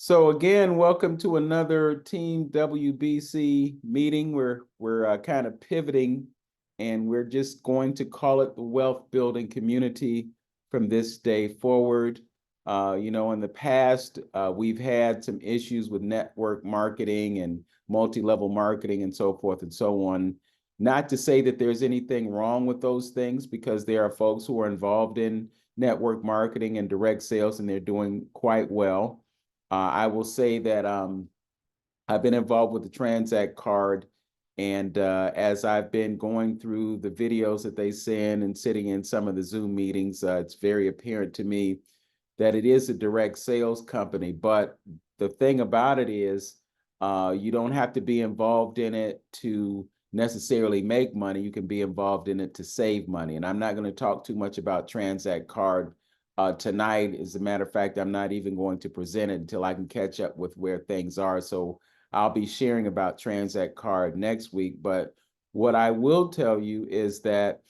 So again, welcome to another Team WBC meeting. We're kind of pivoting, and we're just going to call it the Wealth Building Community from this day forward. In the past, we've had some issues with network marketing and multi-level marketing and so forth and so on. Not to say that there's anything wrong with those things, because there are folks who are involved in network marketing and direct sales, and they're doing quite well. I will say that I've been involved with the Transact card, and as I've been going through the videos that they send and sitting in some of the Zoom meetings, it's very apparent to me that it is a direct sales company. But the thing about it is, you don't have to be involved in it to necessarily make money. You can be involved in it to save money. And I'm not going to talk too much about Transact card tonight. As a matter of fact, I'm not even going to present it until I can catch up with where things are. So I'll be sharing about Transact card next week. But what I will tell you is that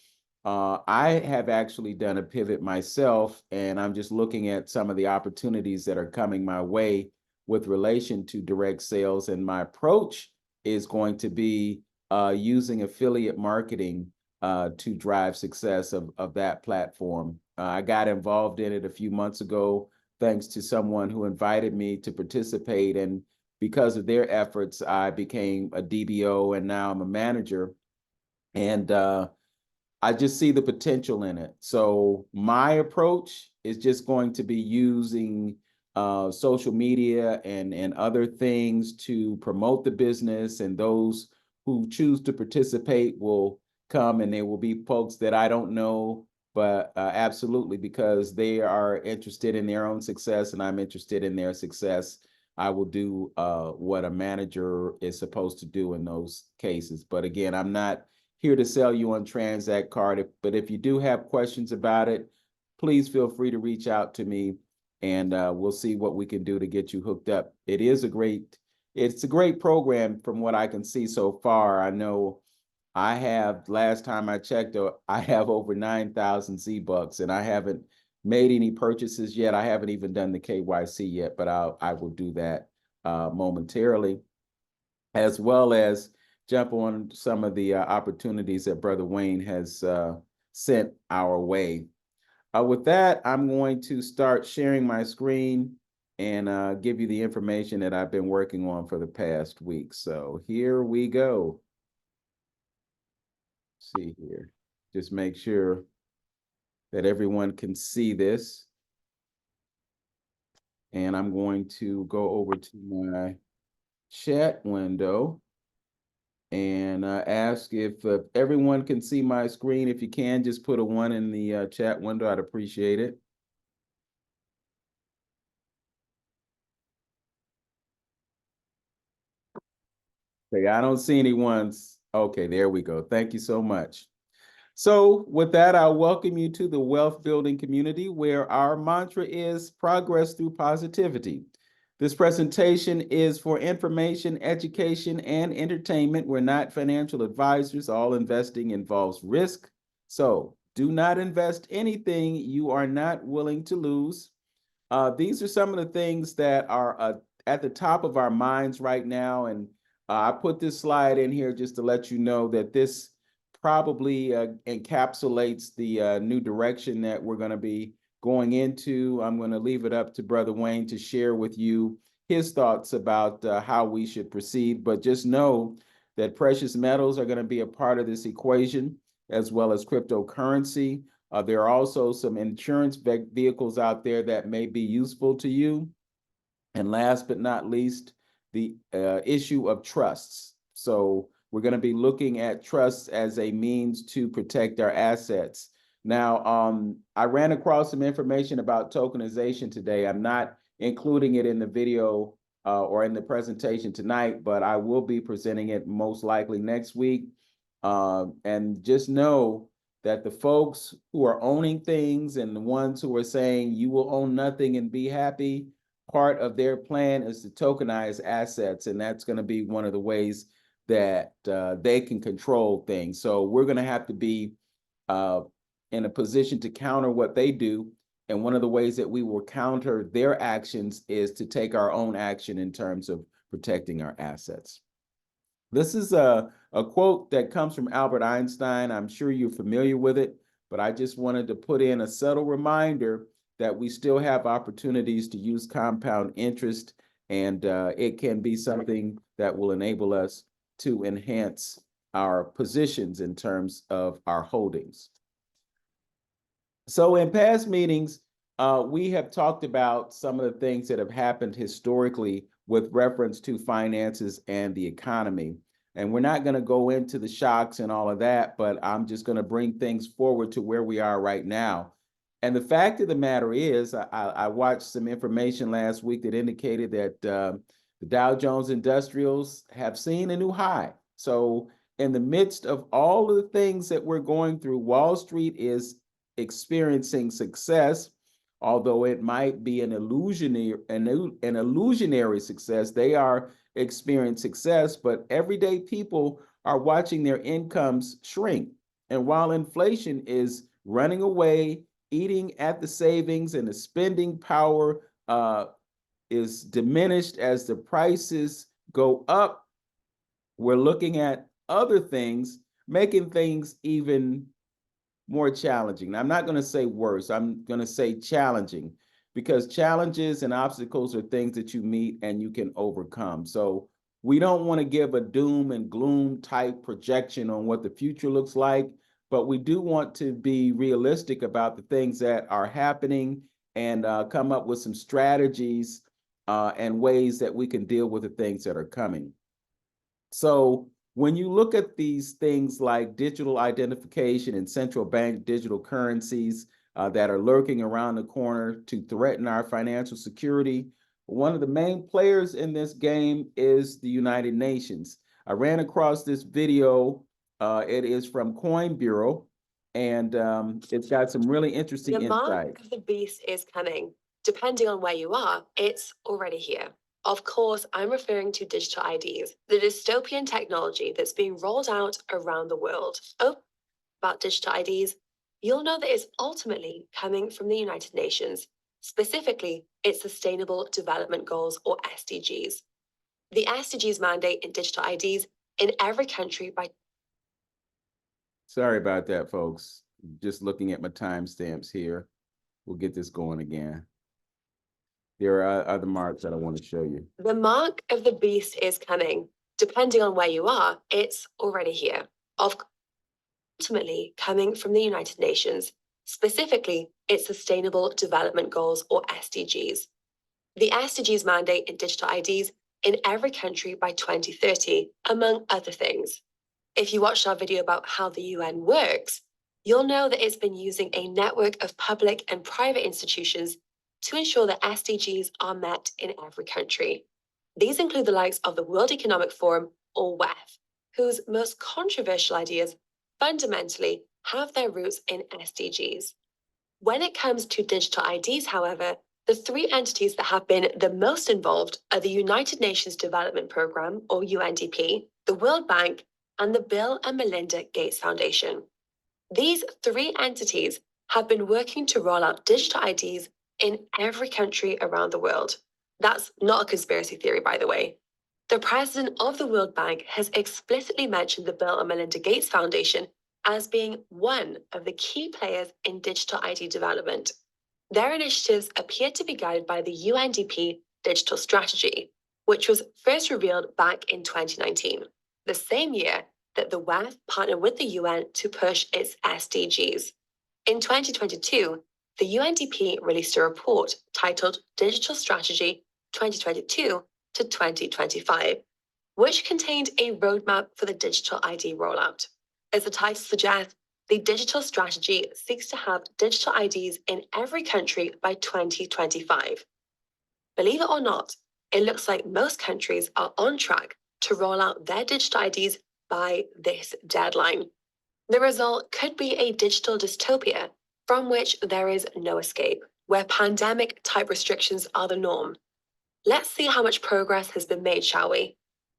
I have actually done a pivot myself, and I'm just looking at some of the opportunities that are coming my way with relation to direct sales. And my approach is going to be using affiliate marketing to drive success of that platform. I got involved in it a few months ago, thanks to someone who invited me to participate. And because of their efforts, I became a DBO, and now I'm a manager. And I just see the potential in it. So my approach is just going to be using social media and other things to promote the business, and those who choose to participate will come, and there will be folks that I don't know, but absolutely, because they are interested in their own success and I'm interested in their success, I will do what a manager is supposed to do in those cases. But again, I'm not here to sell you on Transact card, but if you do have questions about it, please feel free to reach out to me, and we'll see what we can do to get you hooked up. It's a great program from what I can see so far. I know last time I checked, I have over 9,000 Z-Bucks, and I haven't made any purchases yet. I haven't even done the KYC yet, but I will do that momentarily, as well as jump on some of the opportunities that Brother Wayne has sent our way. With that, I'm going to start sharing my screen and give you the information that I've been working on for the past week. So here we go. Let's see here. Just make sure that everyone can see this. And I'm going to go over to my chat window and ask if everyone can see my screen. If you can, just put a 1 in the chat window. I'd appreciate it. Okay, I don't see any ones. Okay, there we go. Thank you so much. So with that, I'll welcome you to the Wealth Building Community, where our mantra is progress through positivity. This presentation is for information, education, and entertainment. We're not financial advisors. All investing involves risk. So do not invest anything you are not willing to lose. These are some of the things that are at the top of our minds right now. And I put this slide in here just to let you know that this probably encapsulates the new direction that we're going to be going into. I'm going to leave it up to Brother Wayne to share with you his thoughts about how we should proceed. But just know that precious metals are going to be a part of this equation, as well as cryptocurrency. There are also some insurance vehicles out there that may be useful to you. And last but not least, the issue of trusts. So we're going to be looking at trusts as a means to protect our assets. Now, I ran across some information about tokenization today. I'm not including it in the video or in the presentation tonight, but I will be presenting it most likely next week. And just know that the folks who are owning things and the ones who are saying you will own nothing and be happy, part of their plan is to tokenize assets, and that's going to be one of the ways that they can control things. So we're going to have to be in a position to counter what they do And one of the ways that we will counter their actions is to take our own action in terms of protecting our assets. This is a quote that comes from Albert Einstein. I'm sure you're familiar with it, but I just wanted to put in a subtle reminder that we still have opportunities to use compound interest, and it can be something that will enable us to enhance our positions in terms of our holdings. So in past meetings, we have talked about some of the things that have happened historically with reference to finances and the economy. And we're not going to go into the shocks and all of that, but I'm just going to bring things forward to where we are right now. And the fact of the matter is, I watched some information last week that indicated that the Dow Jones Industrials have seen a new high. So in the midst of all of the things that we're going through, Wall Street is experiencing success. Although it might be an illusionary success, they are experiencing success, but everyday people are watching their incomes shrink. And while inflation is running away, eating at the savings, and the spending power is diminished as the prices go up, we're looking at other things, making things even more challenging. Now, I'm not going to say worse. I'm going to say challenging, because challenges and obstacles are things that you meet and you can overcome. So we don't want to give a doom and gloom type projection on what the future looks like, but we do want to be realistic about the things that are happening and come up with some strategies and ways that we can deal with the things that are coming. So when you look at these things like digital identification and central bank digital currencies that are lurking around the corner to threaten our financial security, one of the main players in this game is the United Nations. I ran across this video. It is from Coin Bureau, and it's got some really interesting insight. The mark of the beast is coming. Depending on where you are, it's already here. Of course, I'm referring to digital IDs, the dystopian technology that's being rolled out around the world. Oh, about digital IDs, you'll know that it's ultimately coming from the United Nations, specifically its Sustainable Development Goals, or SDGs. The SDGs mandate in digital IDs in every country by... Sorry about that, folks. Just looking at my timestamps here. We'll get this going again. There are other marks that I want to show you. The mark of the beast is coming. Depending on where you are, it's already here. Ultimately coming from the United Nations, specifically its Sustainable Development Goals, or SDGs. The SDGs mandate in digital IDs in every country by 2030, among other things. If you watched our video about how the UN works, you'll know that it's been using a network of public and private institutions to ensure that SDGs are met in every country. These include the likes of the World Economic Forum, or WEF, whose most controversial ideas fundamentally have their roots in SDGs. When it comes to digital IDs, however, the three entities that have been the most involved are the United Nations Development Programme, or UNDP, the World Bank, and the Bill and Melinda Gates Foundation. These three entities have been working to roll out digital IDs in every country around the world. That's not a conspiracy theory, by the way. The president of the World Bank has explicitly mentioned the Bill and Melinda Gates Foundation as being one of the key players in digital ID development. Their initiatives appear to be guided by the UNDP digital strategy, which was first revealed back in 2019, the same year that the WEF partnered with the UN to push its SDGs. In 2022, the UNDP released a report titled Digital Strategy 2022 to 2025, which contained a roadmap for the digital ID rollout. As the title suggests, the digital strategy seeks to have digital IDs in every country by 2025. Believe it or not, it looks like most countries are on track to roll out their digital IDs by this deadline. The result could be a digital dystopia from which there is no escape, where pandemic-type restrictions are the norm. Let's see how much progress has been made, shall we?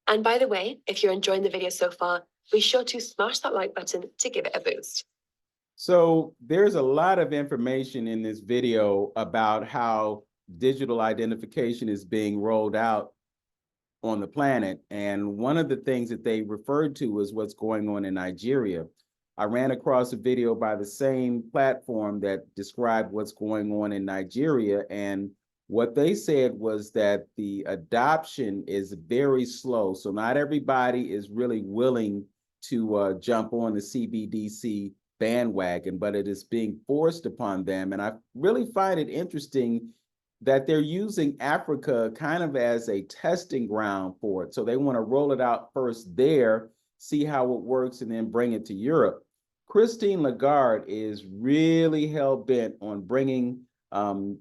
And by the way, if you're enjoying the video so far, be sure to smash that like button to give it a boost. So there's a lot of information in this video about how digital identification is being rolled out on the planet. And one of the things that they referred to is what's going on in Nigeria. I ran across a video by the same platform that described what's going on in Nigeria. And what they said was that the adoption is very slow. So not everybody is really willing to jump on the CBDC bandwagon, but it is being forced upon them. And I really find it interesting that they're using Africa kind of as a testing ground for it. So they want to roll it out first there, see how it works, and then bring it to Europe. Christine Lagarde is really hell-bent on bringing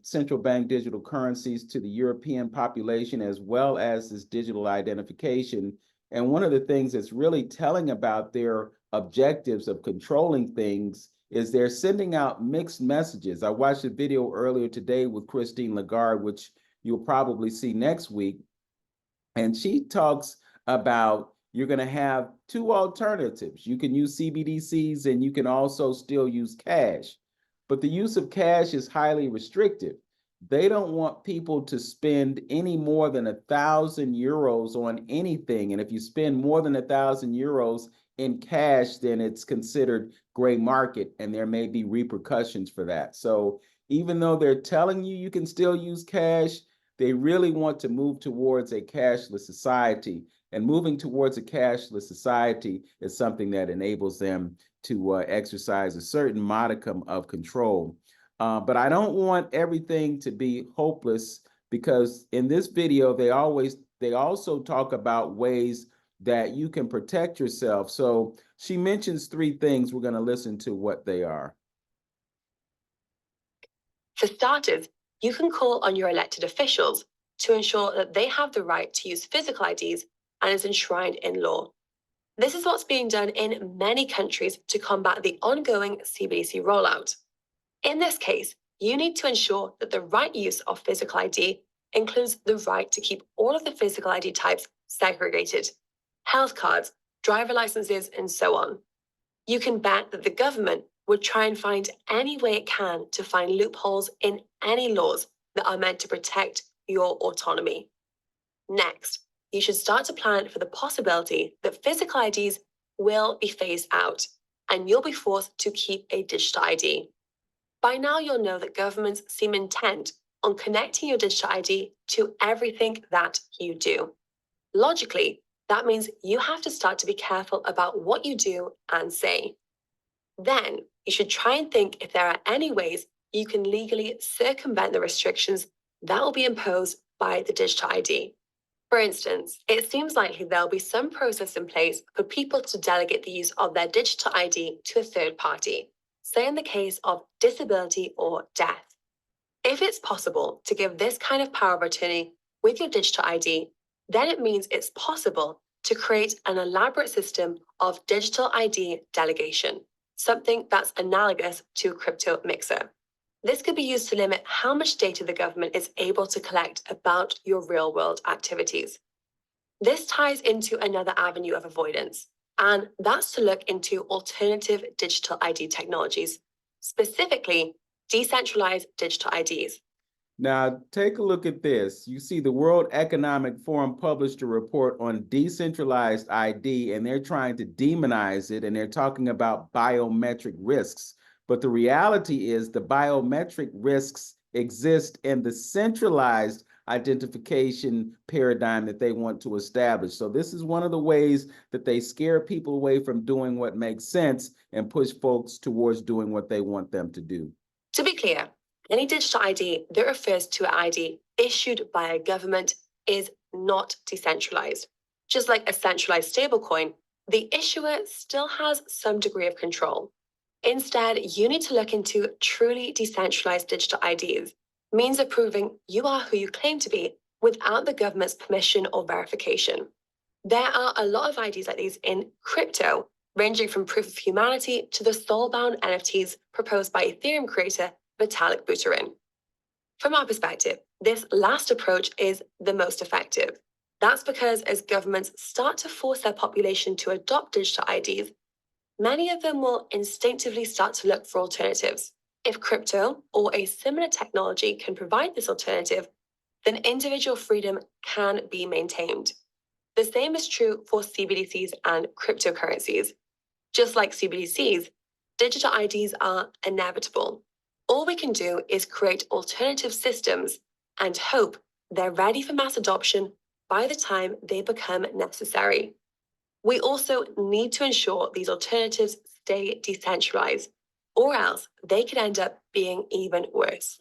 central bank digital currencies to the European population, as well as this digital identification. And one of the things that's really telling about their objectives of controlling things is they're sending out mixed messages. I watched a video earlier today with Christine Lagarde, which you'll probably see next week. And she talks about you're going to have two alternatives. You can use CBDCs and you can also still use cash. But the use of cash is highly restrictive. They don't want people to spend any more than 1,000 euros on anything. And if you spend more than 1,000 euros in cash, then it's considered gray market, and there may be repercussions for that. So even though they're telling you you can still use cash, they really want to move towards a cashless society. And moving towards a cashless society is something that enables them to exercise a certain modicum of control. But I don't want everything to be hopeless, because in this video, they also talk about ways that you can protect yourself. So she mentions three things. We're going to listen to what they are. For starters, you can call on your elected officials to ensure that they have the right to use physical IDs and is enshrined in law. This is what's being done in many countries to combat the ongoing CBDC rollout. In this case, you need to ensure that the right use of physical ID includes the right to keep all of the physical ID types segregated: health cards, driver licenses, and so on. You can bet that the government would try and find any way it can to find loopholes in any laws that are meant to protect your autonomy. Next, you should start to plan for the possibility that physical IDs will be phased out, and you'll be forced to keep a digital ID. By now, you'll know that governments seem intent on connecting your digital ID to everything that you do. Logically, that means you have to start to be careful about what you do and say. Then, you should try and think if there are any ways you can legally circumvent the restrictions that will be imposed by the digital ID. For instance, it seems likely there'll be some process in place for people to delegate the use of their digital ID to a third party, say in the case of disability or death. If it's possible to give this kind of power of attorney with your digital ID, then it means it's possible to create an elaborate system of digital ID delegation, something that's analogous to a crypto mixer. This could be used to limit how much data the government is able to collect about your real-world activities. This ties into another avenue of avoidance, and that's to look into alternative digital ID technologies, specifically decentralized digital IDs. Now, take a look at this. You see the World Economic Forum published a report on decentralized ID, and they're trying to demonize it, and they're talking about biometric risks. But the reality is the biometric risks exist in the centralized identification paradigm that they want to establish. So this is one of the ways that they scare people away from doing what makes sense and push folks towards doing what they want them to do. To be clear, any digital ID that refers to an ID issued by a government is not decentralized. Just like a centralized stablecoin, the issuer still has some degree of control. Instead, you need to look into truly decentralized digital IDs, means of proving you are who you claim to be without the government's permission or verification. There are a lot of IDs like these in crypto, ranging from proof of humanity to the soul-bound NFTs proposed by Ethereum creator Vitalik Buterin. From our perspective, this last approach is the most effective. That's because as governments start to force their population to adopt digital IDs, many of them will instinctively start to look for alternatives. If crypto or a similar technology can provide this alternative, then individual freedom can be maintained. The same is true for CBDCs and cryptocurrencies. Just like CBDCs, digital IDs are inevitable. All we can do is create alternative systems and hope they're ready for mass adoption by the time they become necessary. We also need to ensure these alternatives stay decentralized, or else they could end up being even worse.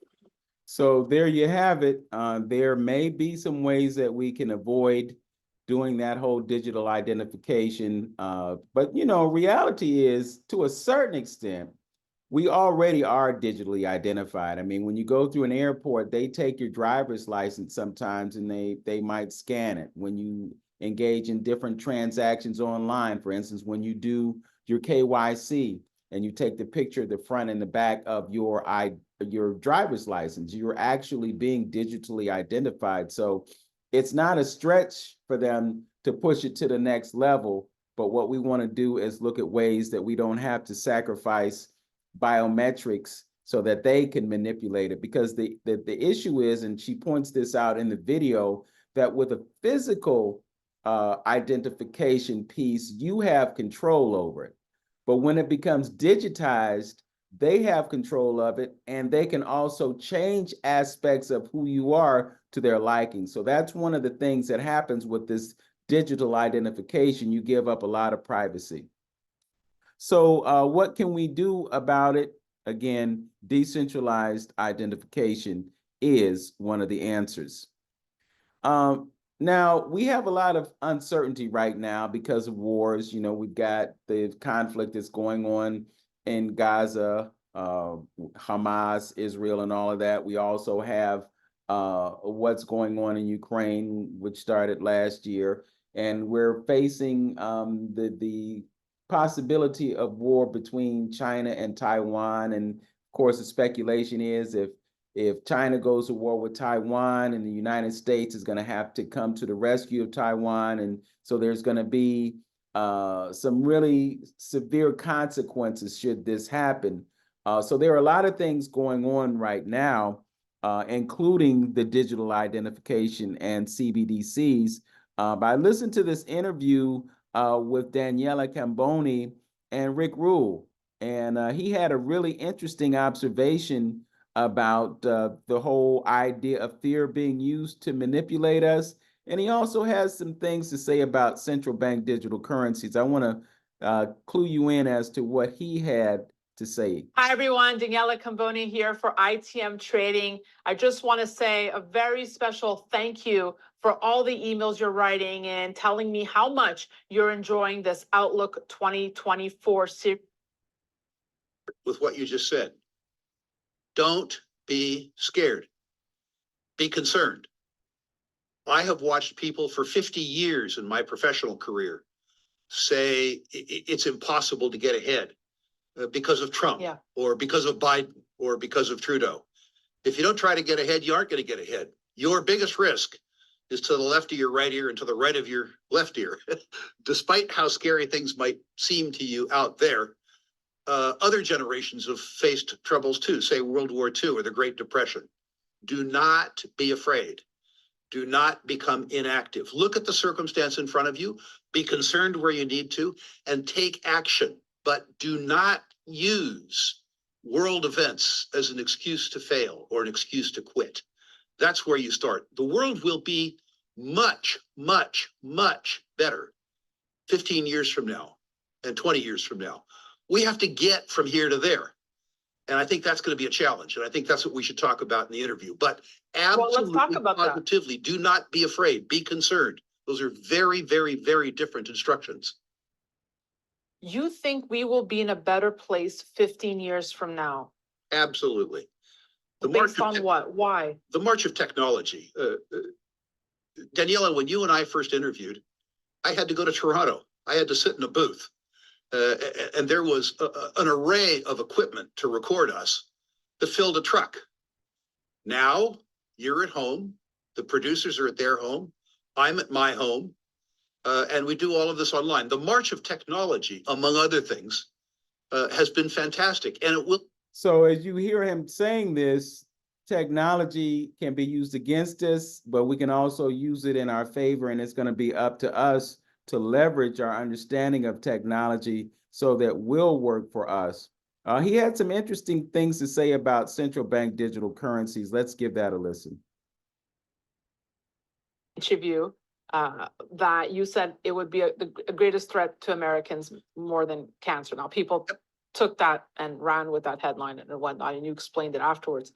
So there you have it. There may be some ways that we can avoid doing that whole digital identification. But reality is, to a certain extent, we already are digitally identified. I mean, when you go through an airport, they take your driver's license sometimes and they might scan it. When you engage in different transactions online, for instance, when you do your KYC and you take the picture of the front and the back of your driver's license, you're actually being digitally identified. So it's not a stretch for them to push it to the next level. But what we want to do is look at ways that we don't have to sacrifice biometrics so that they can manipulate it. Because the issue is, and she points this out in the video, that with a physical identification piece, you have control over it. But when it becomes digitized, they have control of it, and they can also change aspects of who you are to their liking. So that's one of the things that happens with this digital identification. You give up a lot of privacy. So what can we do about it? Again, decentralized identification is one of the answers. Now, we have a lot of uncertainty right now because of wars. We've got the conflict that's going on in Gaza, Hamas, Israel, and all of that. We also have what's going on in Ukraine, which started last year. And we're facing the possibility of war between China and Taiwan. And of course, the speculation is if China goes to war with Taiwan, and the United States is going to have to come to the rescue of Taiwan. And so there's going to be some really severe consequences should this happen. So there are a lot of things going on right now, including the digital identification and CBDCs. But I listened to this interview with Daniela Camboni and Rick Rule, and he had a really interesting observation about the whole idea of fear being used to manipulate us. And he also has some things to say about central bank digital currencies. I want to clue you in as to what he had to say. Hi, everyone. Daniela Camboni here for ITM Trading. I just want to say a very special thank you for all the emails you're writing and telling me how much you're enjoying this Outlook 2024 series. With what you just said, don't be scared. Be concerned. I have watched people for 50 years in my professional career say it's impossible to get ahead because of Trump, or because of Biden, or because of Trudeau. If you don't try to get ahead, you aren't going to get ahead. Your biggest risk is to the left of your right ear and to the right of your left ear. Despite how scary things might seem to you out there, other generations have faced troubles too, say World War II or the Great Depression. Do not be afraid. Do not become inactive. Look at the circumstance in front of you, be concerned where you need to, and take action. But do not use world events as an excuse to fail or an excuse to quit. That's where you start. The world will be much, much, much better 15 years from now and 20 years from now. We have to get from here to there. And I think that's going to be a challenge. And I think that's what we should talk about in the interview. But absolutely, let's talk about positively, do not be afraid. Be concerned. Those are very, very, very different instructions. You think we will be in a better place 15 years from now? Absolutely. Based on what? Why? The march of technology. Daniela, when you and I first interviewed, I had to go to Toronto. I had to sit in a booth. And there was an array of equipment to record us that filled a truck. Now you're at home. The producers are at their home. I'm at my home. And we do all of this online. The march of technology, among other things, has been fantastic, and it will. So as you hear him saying this, technology can be used against us, but we can also use it in our favor, and it's going to be up to us to leverage our understanding of technology so that will work for us. He had some interesting things to say about central bank digital currencies. Let's give that a listen. Each of you, that you said it would be the greatest threat to Americans more than cancer. Now, people took that and ran with that headline and whatnot, and you explained it afterwards.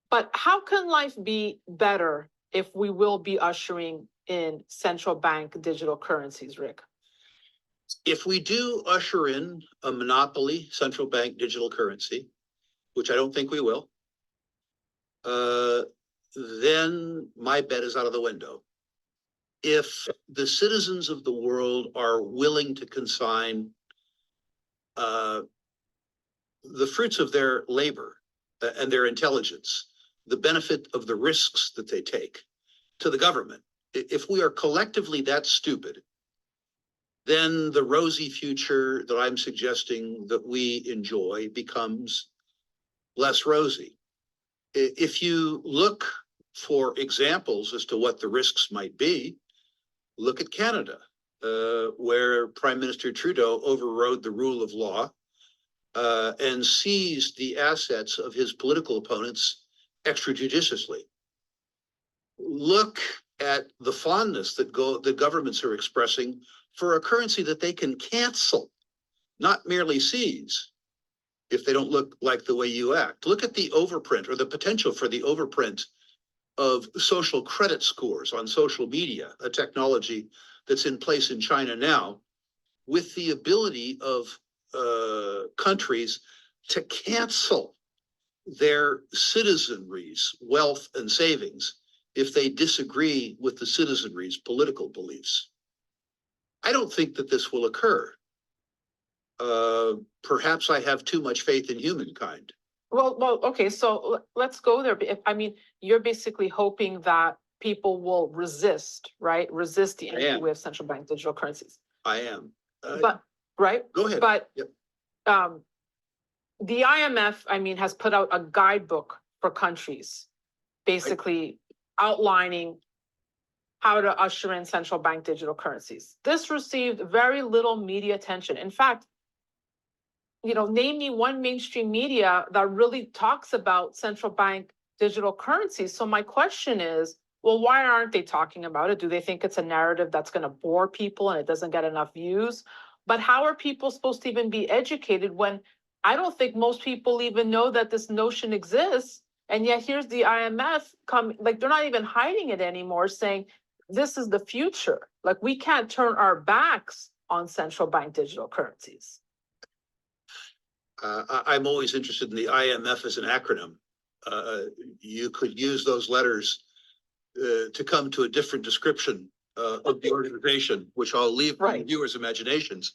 But how can life be better if we will be ushering in central bank digital currencies, Rick? If we do usher in a monopoly central bank digital currency, which I don't think we will, then my bet is out of the window. If the citizens of the world are willing to consign the fruits of their labor and their intelligence, the benefit of the risks that they take to the government, if we are collectively that stupid, then the rosy future that I'm suggesting that we enjoy becomes less rosy. If you look for examples as to what the risks might be, look at Canada, where Prime Minister Trudeau overrode the rule of law and seized the assets of his political opponents extrajudiciously. Look at the fondness that the governments are expressing for a currency that they can cancel, not merely seize, if they don't look like the way you act. Look at the overprint or the potential for the overprint of social credit scores on social media, a technology that's in place in China now, with the ability of countries to cancel their citizenry's wealth and savings if they disagree with the citizenry's political beliefs. I don't think that this will occur. Perhaps I have too much faith in humankind. Well, okay, so let's go there. I mean, you're basically hoping that people will resist, right? Resist the entry of central bank digital currencies. I am. But, right? Go ahead. But Yep. The IMF, I mean, has put out a guidebook for countries, basically outlining how to usher in central bank digital currencies. This received very little media attention. In fact, name me one mainstream media that really talks about central bank digital currencies. So my question is, well, why aren't they talking about it? Do they think it's a narrative that's going to bore people and it doesn't get enough views? But how are people supposed to even be educated when I don't think most people even know that this notion exists? And yet here's the IMF like they're not even hiding it anymore, saying this is the future. Like we can't turn our backs on central bank digital currencies. I'm always interested in the IMF as an acronym. You could use those letters to come to a different description of the organization, which I'll leave to viewers' imaginations.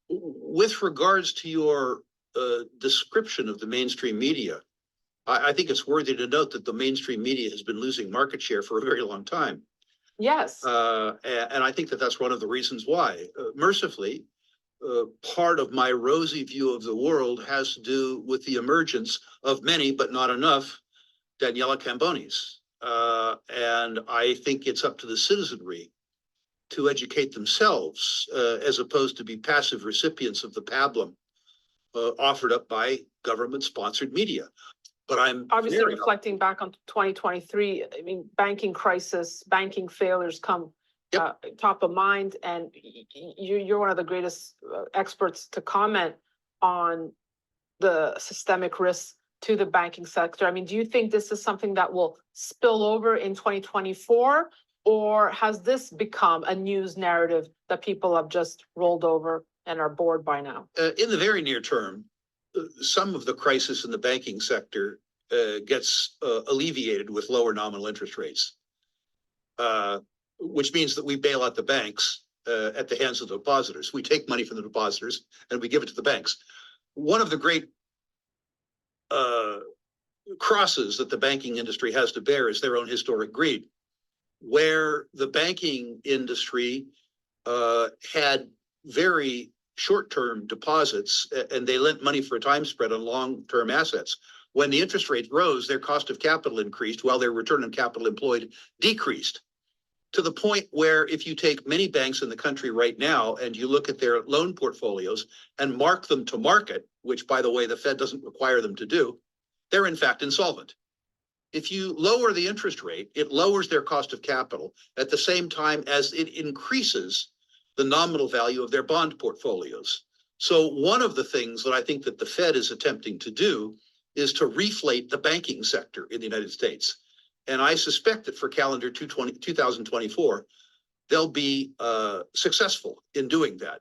With regards to your description of the mainstream media, I think it's worthy to note that the mainstream media has been losing market share for a very long time. Yes. And I think that that's one of the reasons why. Mercifully, part of my rosy view of the world has to do with the emergence of many, but not enough, Daniela Cambonis. And I think it's up to the citizenry to educate themselves as opposed to be passive recipients of the pablum offered up by government-sponsored media. But I'm obviously reflecting back on 2023. I mean, banking crisis, banking failures come top of mind, and you're one of the greatest experts to comment on the systemic risks to the banking sector. I mean, do you think this is something that will spill over in 2024, or has this become a news narrative that people have just rolled over and are bored by now? In the very near term, some of the crisis in the banking sector gets alleviated with lower nominal interest rates, which means that we bail out the banks at the hands of the depositors. We take money from the depositors and we give it to the banks. One of the great crosses that the banking industry has to bear is their own historic greed. where the banking industry had very short-term deposits and they lent money for a time spread on long-term assets. When the interest rate rose, their cost of capital increased while their return on capital employed decreased, to the point where if you take many banks in the country right now and you look at their loan portfolios and mark them to market, which by the way, the Fed doesn't require them to do, they're in fact insolvent. If you lower the interest rate, it lowers their cost of capital at the same time as it increases the nominal value of their bond portfolios. So one of the things that I think that the Fed is attempting to do is to reflate the banking sector in the United States. And I suspect that for calendar 2024, they'll be successful in doing that.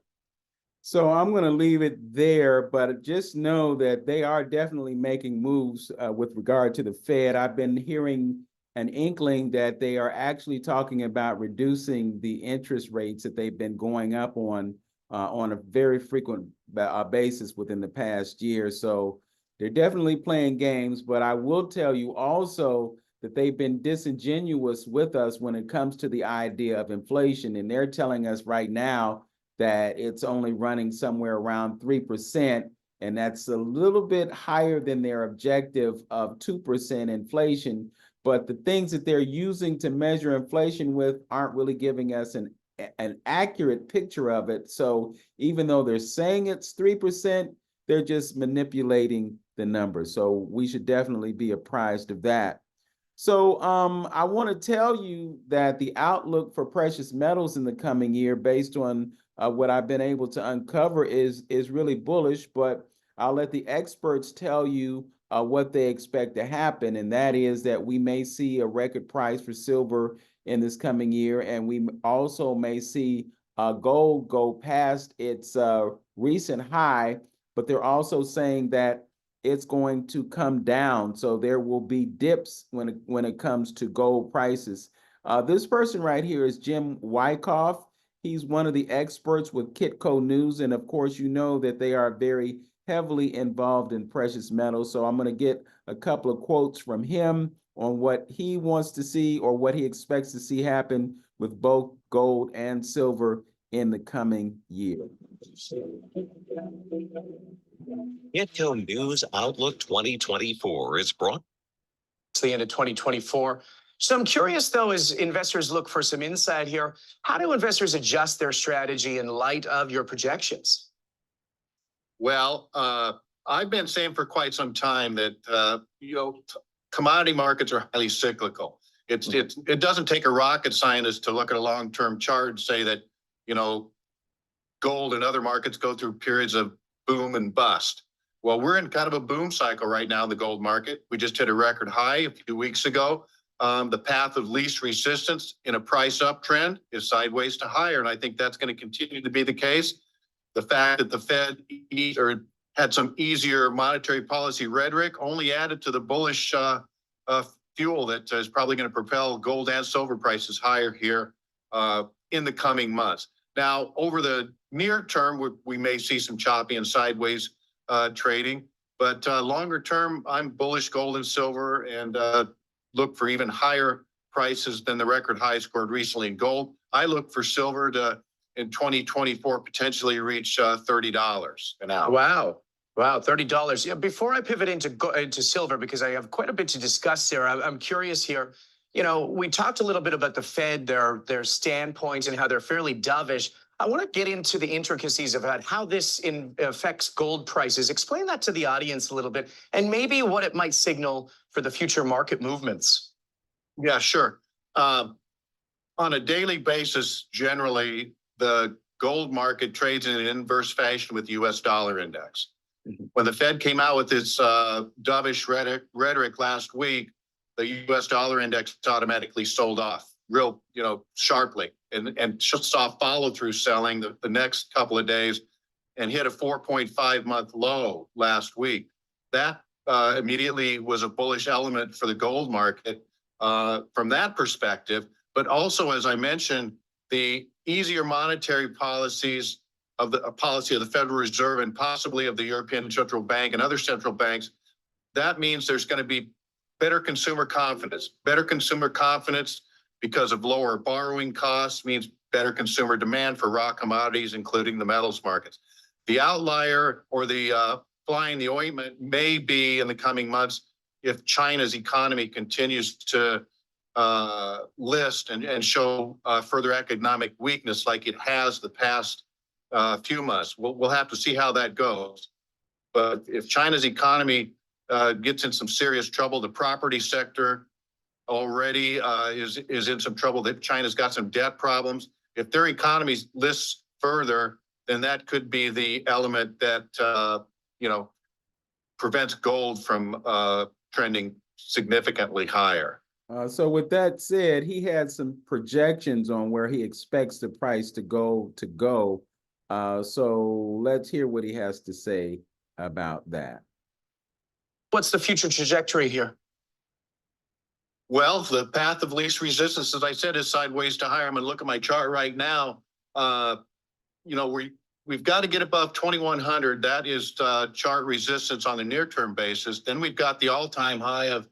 So I'm going to leave it there, but just know that they are definitely making moves with regard to the Fed. I've been hearing an inkling that they are actually talking about reducing the interest rates that they've been going up on a very frequent basis within the past year. So they're definitely playing games, but I will tell you also that they've been disingenuous with us when it comes to the idea of inflation. And they're telling us right now that it's only running somewhere around 3%. And that's a little bit higher than their objective of 2% inflation. But the things that they're using to measure inflation with aren't really giving us an accurate picture of it. So even though they're saying it's 3%, they're just manipulating the numbers. So we should definitely be apprised of that. So I want to tell you that the outlook for precious metals in the coming year, based on what I've been able to uncover, is really bullish, but I'll let the experts tell you what they expect to happen. And that is that we may see a record price for silver in this coming year. And we also may see gold go past its recent high, but they're also saying that it's going to come down. So there will be dips when it comes to gold prices. This person right here is Jim Wyckoff. He's one of the experts with Kitco News. And of course, you know that they are very heavily involved in precious metals. So I'm going to get a couple of quotes from him on what he wants to see or what he expects to see happen with both gold and silver in the coming year. Kitco News Outlook 2024 is brought to the end of 2024. So I'm curious, though, as investors look for some insight here, how do investors adjust their strategy in light of your projections? Well, I've been saying for quite some time that, commodity markets are highly cyclical. It doesn't take a rocket scientist to look at a long-term chart and say that, gold and other markets go through periods of boom and bust. Well, we're in kind of a boom cycle right now in the gold market. We just hit a record high a few weeks ago. The path of least resistance in a price uptrend is sideways to higher. And I think that's going to continue to be the case. The fact that the Fed had some easier monetary policy rhetoric only added to the bullish fuel that is probably going to propel gold and silver prices higher here in the coming months. Now, over the near term, we may see some choppy and sideways trading, but longer term, I'm bullish gold and silver and look for even higher prices than the record high scored recently in gold. I look for silver to, in 2024, potentially reach $30 an ounce. Wow, $30. Yeah, before I pivot into silver, because I have quite a bit to discuss there, I'm curious here. We talked a little bit about the Fed, their standpoint, and how they're fairly dovish. I want to get into the intricacies about how this affects gold prices. Explain that to the audience a little bit, and maybe what it might signal for the future market movements. Yeah, sure. On a daily basis, generally, the gold market trades in an inverse fashion with the U.S. dollar index. When the Fed came out with its dovish rhetoric last week, the U.S. dollar index automatically sold off real, sharply and saw follow through selling the next couple of days and hit a 4.5-month low last week. That immediately was a bullish element for the gold market from that perspective. But also, as I mentioned, the easier monetary policies of the policy of the Federal Reserve and possibly of the European Central Bank and other central banks, that means there's going to be better consumer confidence. Better consumer confidence because of lower borrowing costs means better consumer demand for raw commodities, including the metals markets. The outlier or the fly in the ointment may be in the coming months if China's economy continues to list and show further economic weakness like it has the past few months. We'll have to see how that goes. But if China's economy gets in some serious trouble, the property sector already is in some trouble. That China's got some debt problems. If their economy lists further, then that could be the element that prevents gold from trending significantly higher. So with that said, he had some projections on where he expects the price to go. So let's hear what he has to say about that. What's the future trajectory here? Well, the path of least resistance, as I said, is sideways to higher. I'm going to look at my chart right now. We've got to get above 2100. That is chart resistance on the near-term basis. Then we've got the all-time high of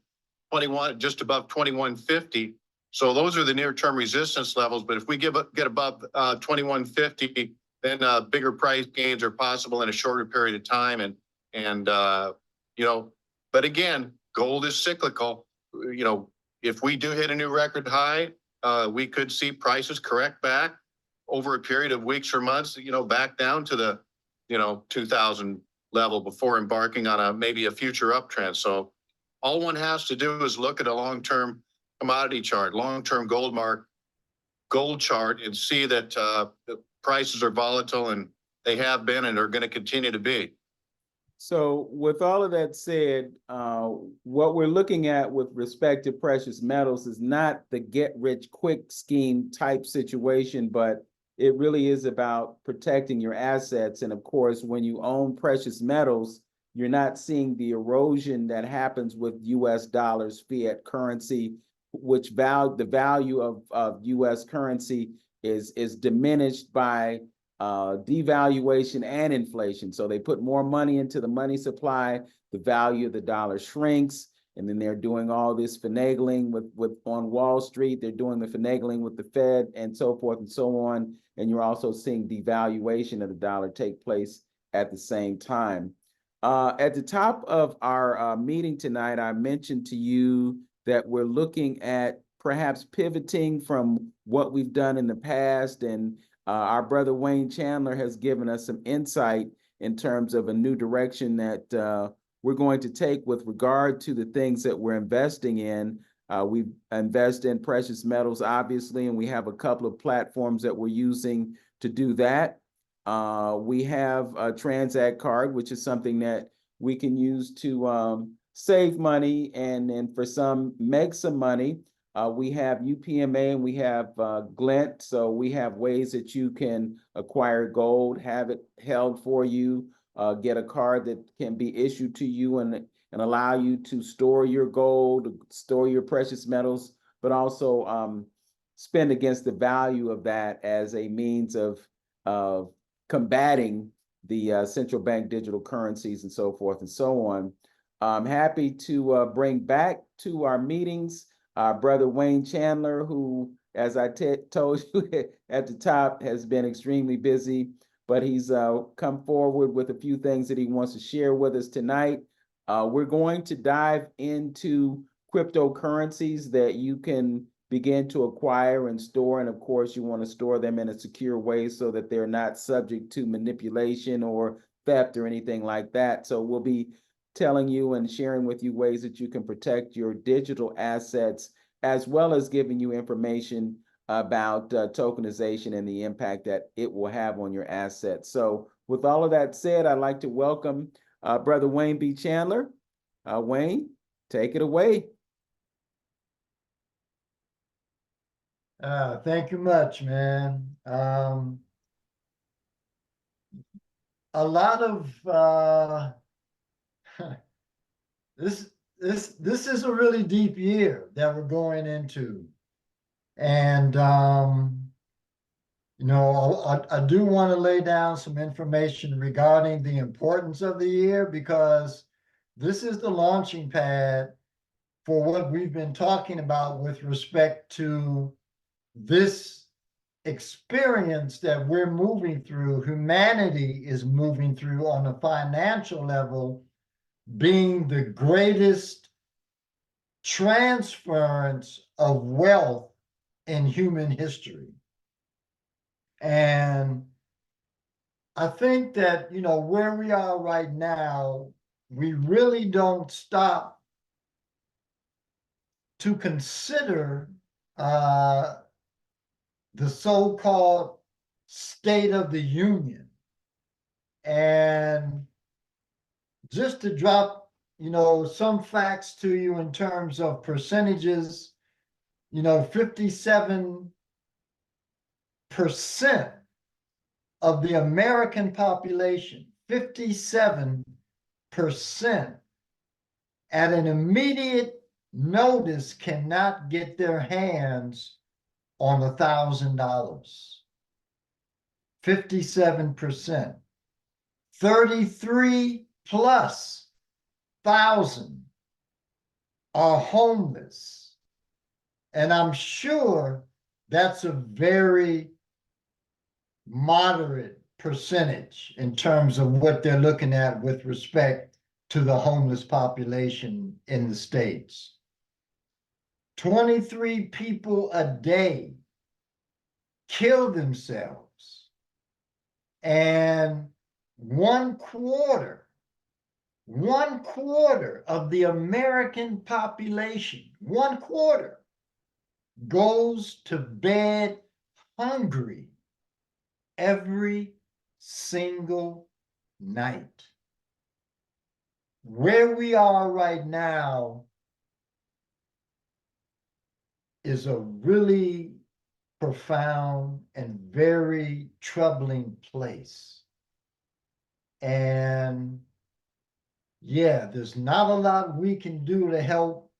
21, just above 2150. So those are the near-term resistance levels. But if we get above 2150, then bigger price gains are possible in a shorter period of time. But again, gold is cyclical. If we do hit a new record high, we could see prices correct back over a period of weeks or months, back down to the, 2000 level before embarking on maybe a future uptrend. So all one has to do is look at a long-term commodity chart, long-term gold chart, and see that the prices are volatile, and they have been and are going to continue to be. So with all of that said, what we're looking at with respect to precious metals is not the get-rich-quick scheme type situation, but it really is about protecting your assets. And of course, when you own precious metals, you're not seeing the erosion that happens with US dollars, fiat currency, which the value of US currency is diminished by devaluation and inflation. So they put more money into the money supply, the value of the dollar shrinks, and then they're doing all this finagling with on Wall Street. They're doing the finagling with the Fed and so forth and so on. And you're also seeing devaluation of the dollar take place at the same time. At the top of our meeting tonight, I mentioned to you that we're looking at perhaps pivoting from what we've done in the past, and our brother Wayne Chandler has given us some insight in terms of a new direction that we're going to take with regard to the things that we're investing in. We invest in precious metals, obviously, and we have a couple of platforms that we're using to do that. We have a Transact card, which is something that we can use to save money and for some make some money. We have UPMA and we have Glint. So we have ways that you can acquire gold, have it held for you, get a card that can be issued to you and allow you to store your gold, store your precious metals, but also spend against the value of that as a means of combating the central bank digital currencies and so forth and so on. I'm happy to bring back to our meetings Brother Wayne Chandler, who, as I told you at the top, has been extremely busy, but he's come forward with a few things that he wants to share with us tonight. We're going to dive into cryptocurrencies that you can begin to acquire and store. And of course, you want to store them in a secure way so that they're not subject to manipulation or theft or anything like that. So we'll be telling you and sharing with you ways that you can protect your digital assets, as well as giving you information about tokenization and the impact that it will have on your assets. So with all of that said, I'd like to welcome Brother Wayne B. Chandler. Wayne, take it away. Thank you much, man. A lot of this is a really deep year that we're going into, and I do want to lay down some information regarding the importance of the year, because this is the launching pad for what we've been talking about with respect to this experience that we're moving through, humanity is moving through on a financial level, being the greatest transference of wealth in human history. And I think that, you know, where we are right now, we really don't stop to consider the so-called State of the Union. And just to drop, you know, some facts to you in terms of percentages, you know, 57% of the American population, 57% at an immediate notice cannot get their hands on $1,000. 57%. 33,000+ are homeless. And I'm sure that's a very moderate percentage in terms of what they're looking at with respect to the homeless population in the States. 23 people a day kill themselves, and one quarter of the American population, one quarter, goes to bed hungry every single night. Where we are right now is a really profound and very troubling place. And yeah, there's not a lot we can do to help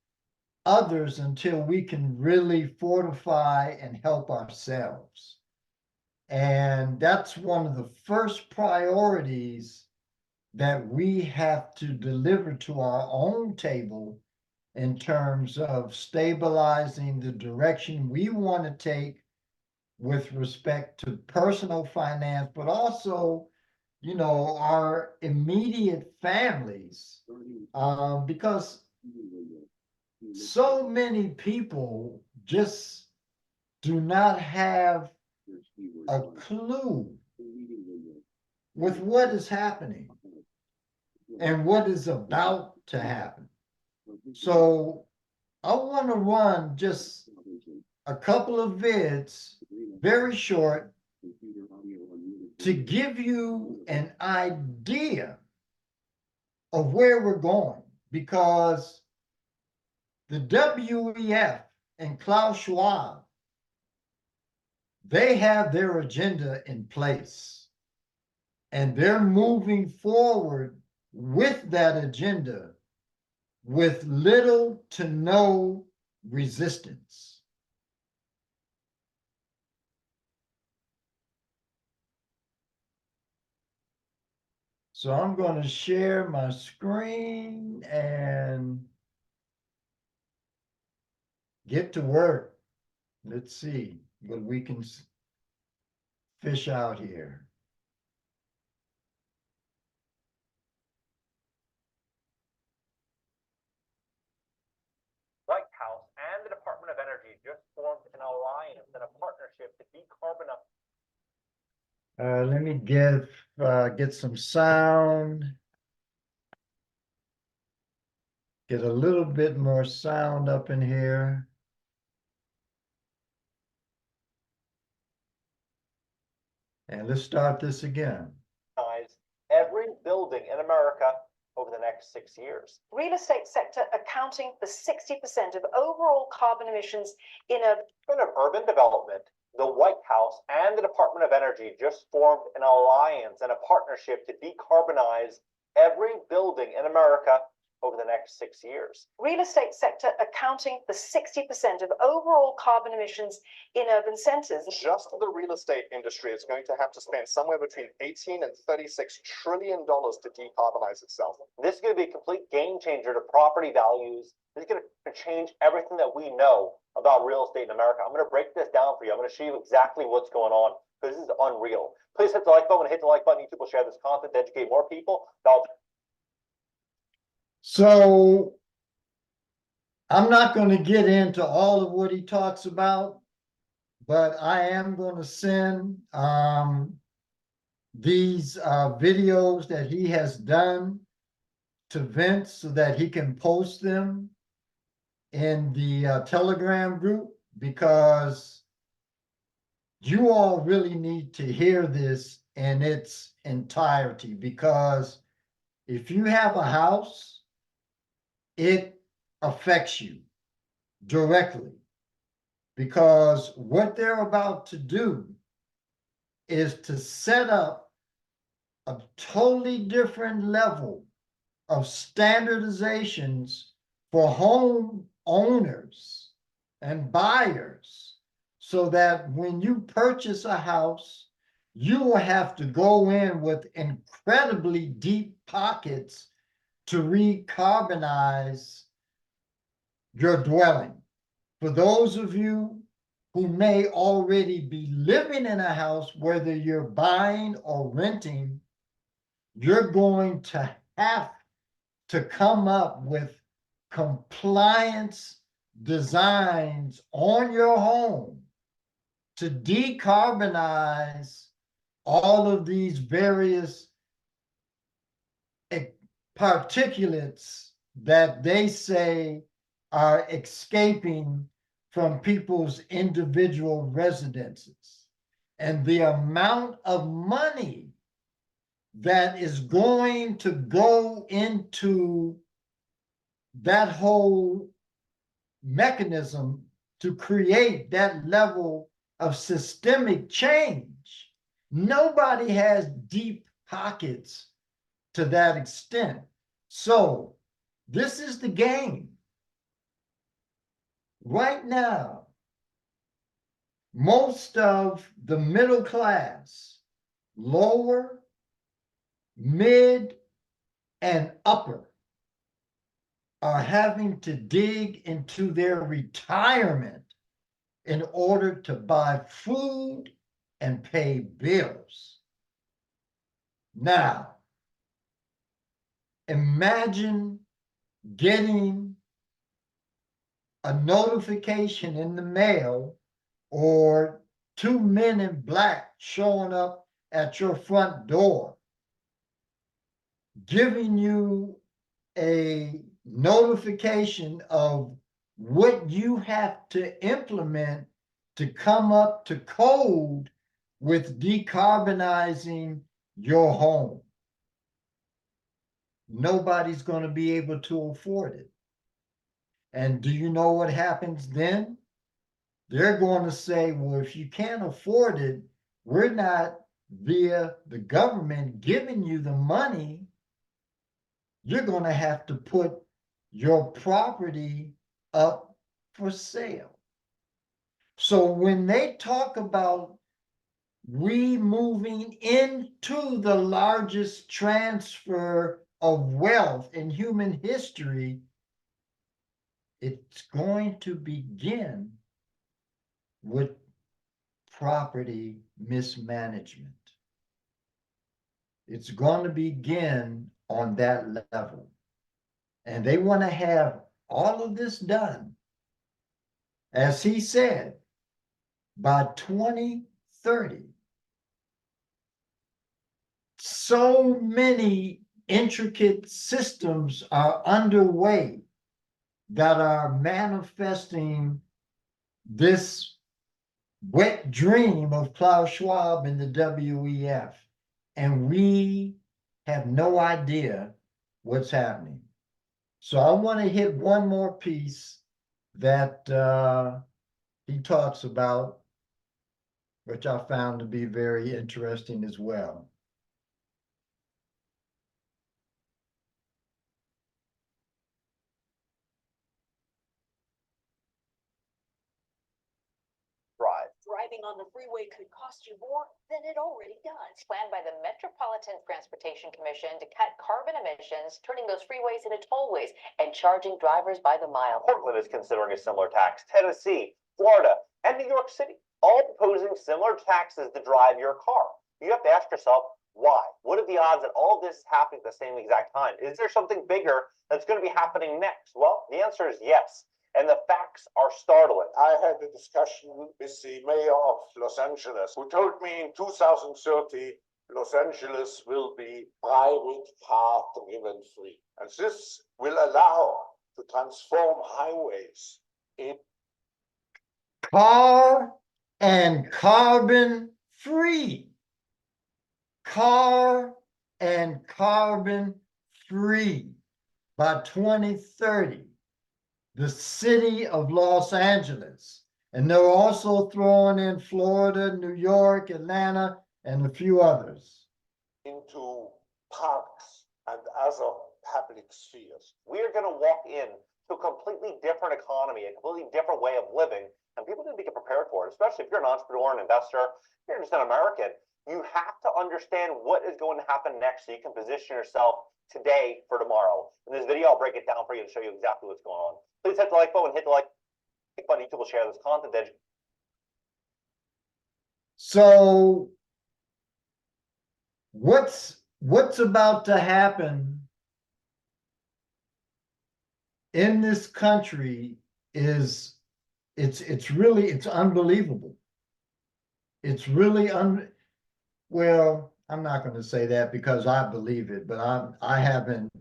others until we can really fortify and help ourselves. And that's one of the first priorities that we have to deliver to our own table in terms of stabilizing the direction we want to take with respect to personal finance, but also, you know, our immediate families, because so many people just do not have a clue with what is happening and what is about to happen. So I want to run just a couple of vids, very short, to give you an idea of where we're going, because the WEF and Klaus Schwab, they have their agenda in place, and they're moving forward with that agenda with little to no resistance. So I'm going to share my screen and get to work. Let's see what we can fish out here. White House and the Department of Energy just formed an alliance and a partnership to decarbonize. Let me get some sound. Get a little bit more sound up in here. And let's start this again. Every building in America over the next 6 years. Real estate sector accounting for 60% of overall carbon emissions in urban development. The White House and the Department of Energy just formed an alliance and a partnership to decarbonize every building in America over the next 6 years. Real estate sector accounting for 60% of overall carbon emissions in urban centers. Just the real estate industry is going to have to spend somewhere between 18 and $36 trillion to decarbonize itself. This is going to be a complete game changer to property values. This is going to change everything that we know about real estate in America. I'm going to break this down for you. I'm going to show you exactly what's going on because this is unreal. Please hit the like button. Hit the like button. YouTube will share this content to educate more people. So I'm not going to get into all of what he talks about, but I am going to send these videos that he has done to Vince so that he can post them in the Telegram group, because you all really need to hear this in its entirety. Because if you have a house, it affects you directly, because what they're about to do is to set up a totally different level of standardizations for home owners and buyers, so that when you purchase a house, you will have to go in with incredibly deep pockets to recarbonize your dwelling. For those of you who may already be living in a house, whether you're buying or renting, you're going to have to come up with compliance designs on your home to decarbonize all of these various particulates that they say are escaping from people's individual residences. And the amount of money that is going to go into that whole mechanism to create that level of systemic change. Nobody has deep pockets to that extent. So this is the game. Right now, most of the middle class, lower, mid, and upper, are having to dig into their retirement in order to buy food and pay bills. Now, imagine getting a notification in the mail or 2 men in black showing up at your front door, giving you a notification of what you have to implement to come up to code with decarbonizing your home. Nobody's going to be able to afford it. And do you know what happens then? They're going to say, well, if you can't afford it, we're not via the government giving you the money. You're going to have to put your property up for sale. So when they talk about we moving into the largest transfer of wealth in human history, it's going to begin with property mismanagement. It's going to begin on that level. And they want to have all of this done, as he said, by 2030. So many intricate systems are underway that are manifesting this wet dream of Klaus Schwab and the WEF. And we have no idea what's happening. So I want to hit one more piece that he talks about, which I found to be very interesting as well. on the freeway could cost you more than it already does. Planned by the Metropolitan Transportation Commission to cut carbon emissions, turning those freeways into tollways and charging drivers by the mile. Portland is considering a similar tax. Tennessee, Florida, and New York City, all proposing similar taxes to drive your car. You have to ask yourself, why? What are the odds that all this is happening at the same exact time? Is there something bigger that's going to be happening next? Well, the answer is yes. And the facts are startling. I had a discussion with the mayor of Los Angeles, who told me in 2030, Los Angeles will be private car driven free. And this will allow to transform highways in car and carbon free. Car and carbon free by 2030. The city of Los Angeles. And they're also throwing in Florida, New York, Atlanta, and a few others. into parks and other public spheres. We're going to walk in to a completely different economy, a completely different way of living, and people need to get prepared for it, especially if you're an entrepreneur, an investor, if you're just an American. You have to understand what is going to happen next so you can position yourself today for tomorrow. In this video, I'll break it down for you and show you exactly what's going on. Please hit the like button, hit the like button. YouTube will share this content. So what's about to happen in this country is it's unbelievable. It's really well, I'm not going to say that because I believe it, but I haven't,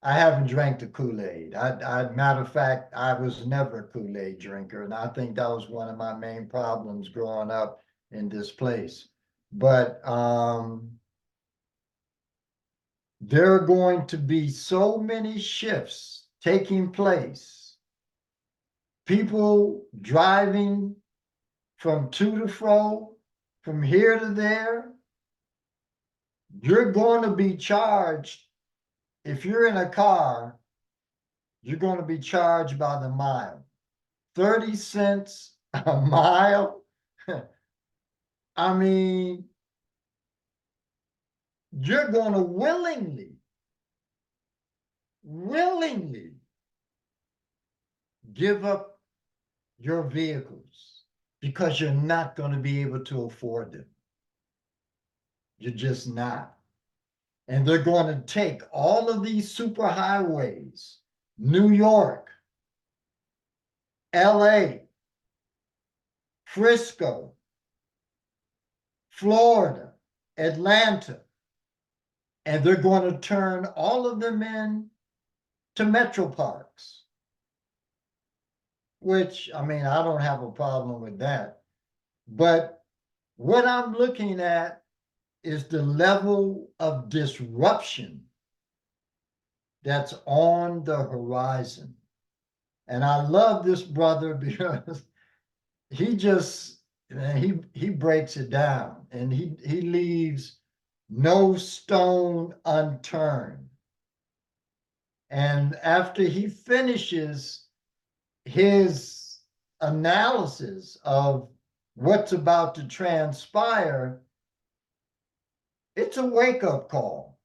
I haven't drank the Kool-Aid. Matter of fact, I was never a Kool-Aid drinker, and I think that was one of my main problems growing up in this place. But there are going to be so many shifts taking place. People driving from to to fro, from here to there. You're going to be charged. If you're in a car, you're going to be charged by the mile. 30 cents a mile. I mean, you're going to willingly give up your vehicles because you're not going to be able to afford them. You're just not. And they're going to take all of these superhighways, New York, LA, Frisco, Florida, Atlanta, and they're going to turn all of them into metro parks. Which, I mean, I don't have a problem with that. But what I'm looking at is the level of disruption that's on the horizon. And I love this brother because he just, he breaks it down and he leaves no stone unturned. And after he finishes his analysis of what's about to transpire, it's a wake-up call.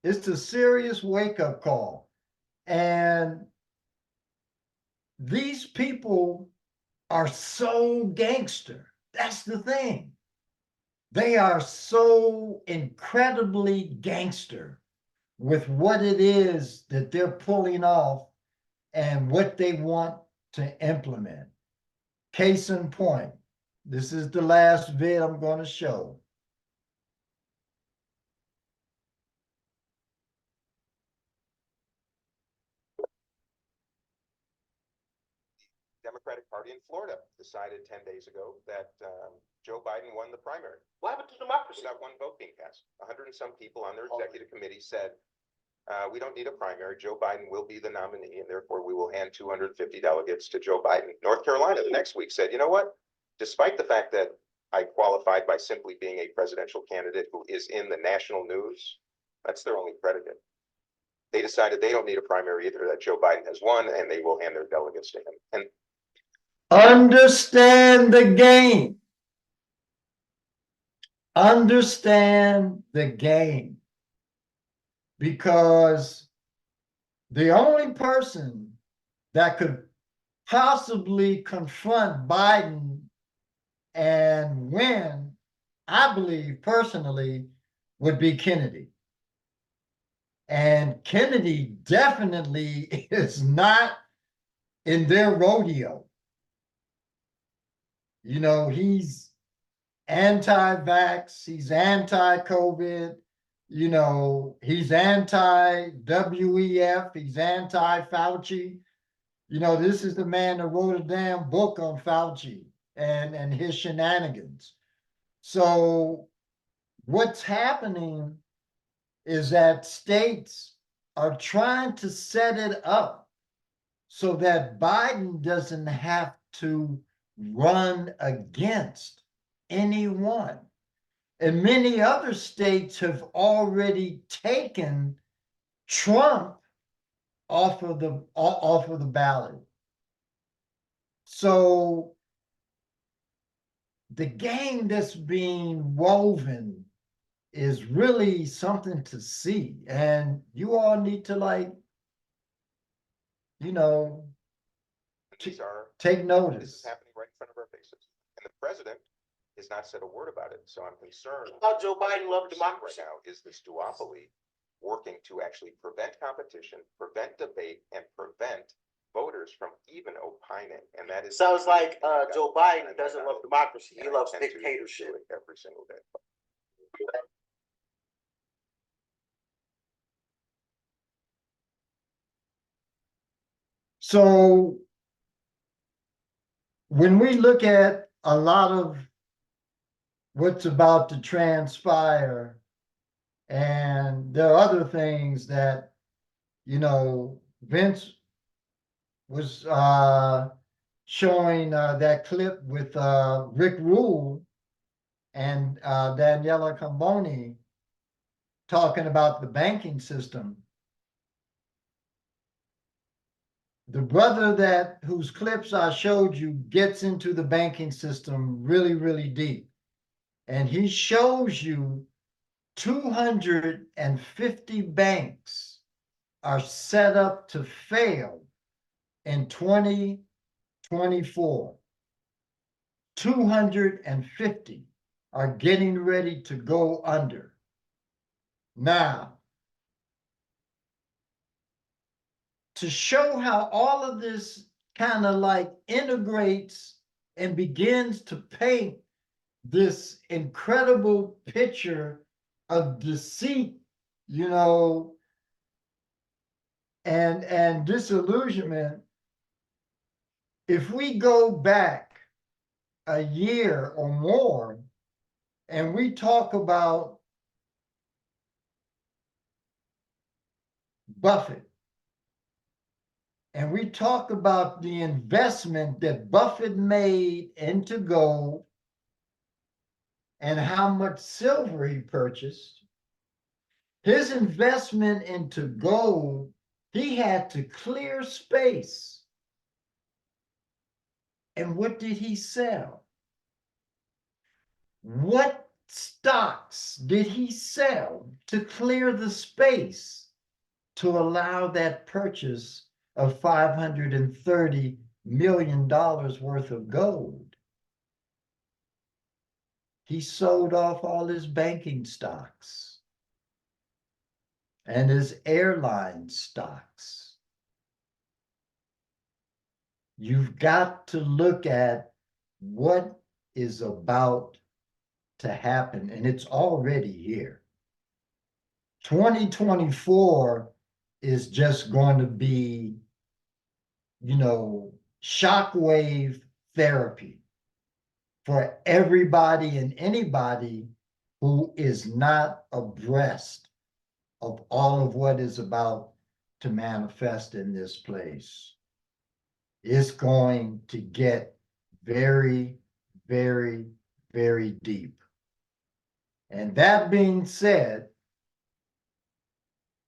It's a serious wake-up call. And these people are so gangster. That's the thing. They are so incredibly gangster with what it is that they're pulling off and what they want to implement. Case in point, this is the last vid I'm going to show. Democratic Party in Florida decided 10 days ago that Joe Biden won the primary. What happened to democracy? Without one vote being cast. 100 and some people on their executive committee said, we don't need a primary. Joe Biden will be the nominee, and therefore we will hand 250 delegates to Joe Biden. North Carolina the next week said, you know what? Despite the fact that I qualified by simply being a presidential candidate who is in the national news, that's their only predicate. They decided they don't need a primary either, that Joe Biden has won, and they will hand their delegates to him. And Understand the game. Understand the game. Because the only person that could possibly confront Biden and win, I believe personally, would be Kennedy. And Kennedy definitely is not in their rodeo. You know, he's anti-vax, he's anti-COVID, you know, he's anti-WEF, he's anti-Fauci. You know, this is the man that wrote a damn book on Fauci and his shenanigans. So what's happening is that states are trying to set it up so that Biden doesn't have to run against anyone. And many other states have already taken Trump off of the ballot. So the game that's being woven is really something to see. And you all need to, like, you know, These are, take this is notice. happening right in front of our faces. And the president has not said a word about it, so I'm concerned. How Joe Biden loved What we're seeing democracy. right now is this duopoly working to actually prevent competition, prevent debate, and prevent voters from even opining, and that is. Sounds like Got Joe to Biden find doesn't out. love democracy. He And I loves intend to do dictatorship. it every single day. So when we look at a lot of what's about to transpire, and there are other things that, you know, Vince was showing that clip with Rick Rule and Daniela Camboni talking about the banking system. The brother whose clips I showed you gets into the banking system really, really deep. And he shows you 250 banks are set up to fail in 2024. 250 are getting ready to go under. Now, to show how all of this kind of like integrates and begins to paint this incredible picture of deceit, you know, and disillusionment. If we go back a year or more and we talk about Buffett, and we talk about the investment that Buffett made into gold and how much silver he purchased, his investment into gold, he had to clear space. And what did he sell? What stocks did he sell to clear the space to allow that purchase of $530 million worth of gold? He sold off all his banking stocks and his airline stocks. You've got to look at what is about to happen, and it's already here. 2024 is just going to be, you know, shockwave therapy for everybody and anybody who is not abreast of all of what is about to manifest in this place. It's going to get very, very, very deep. And that being said,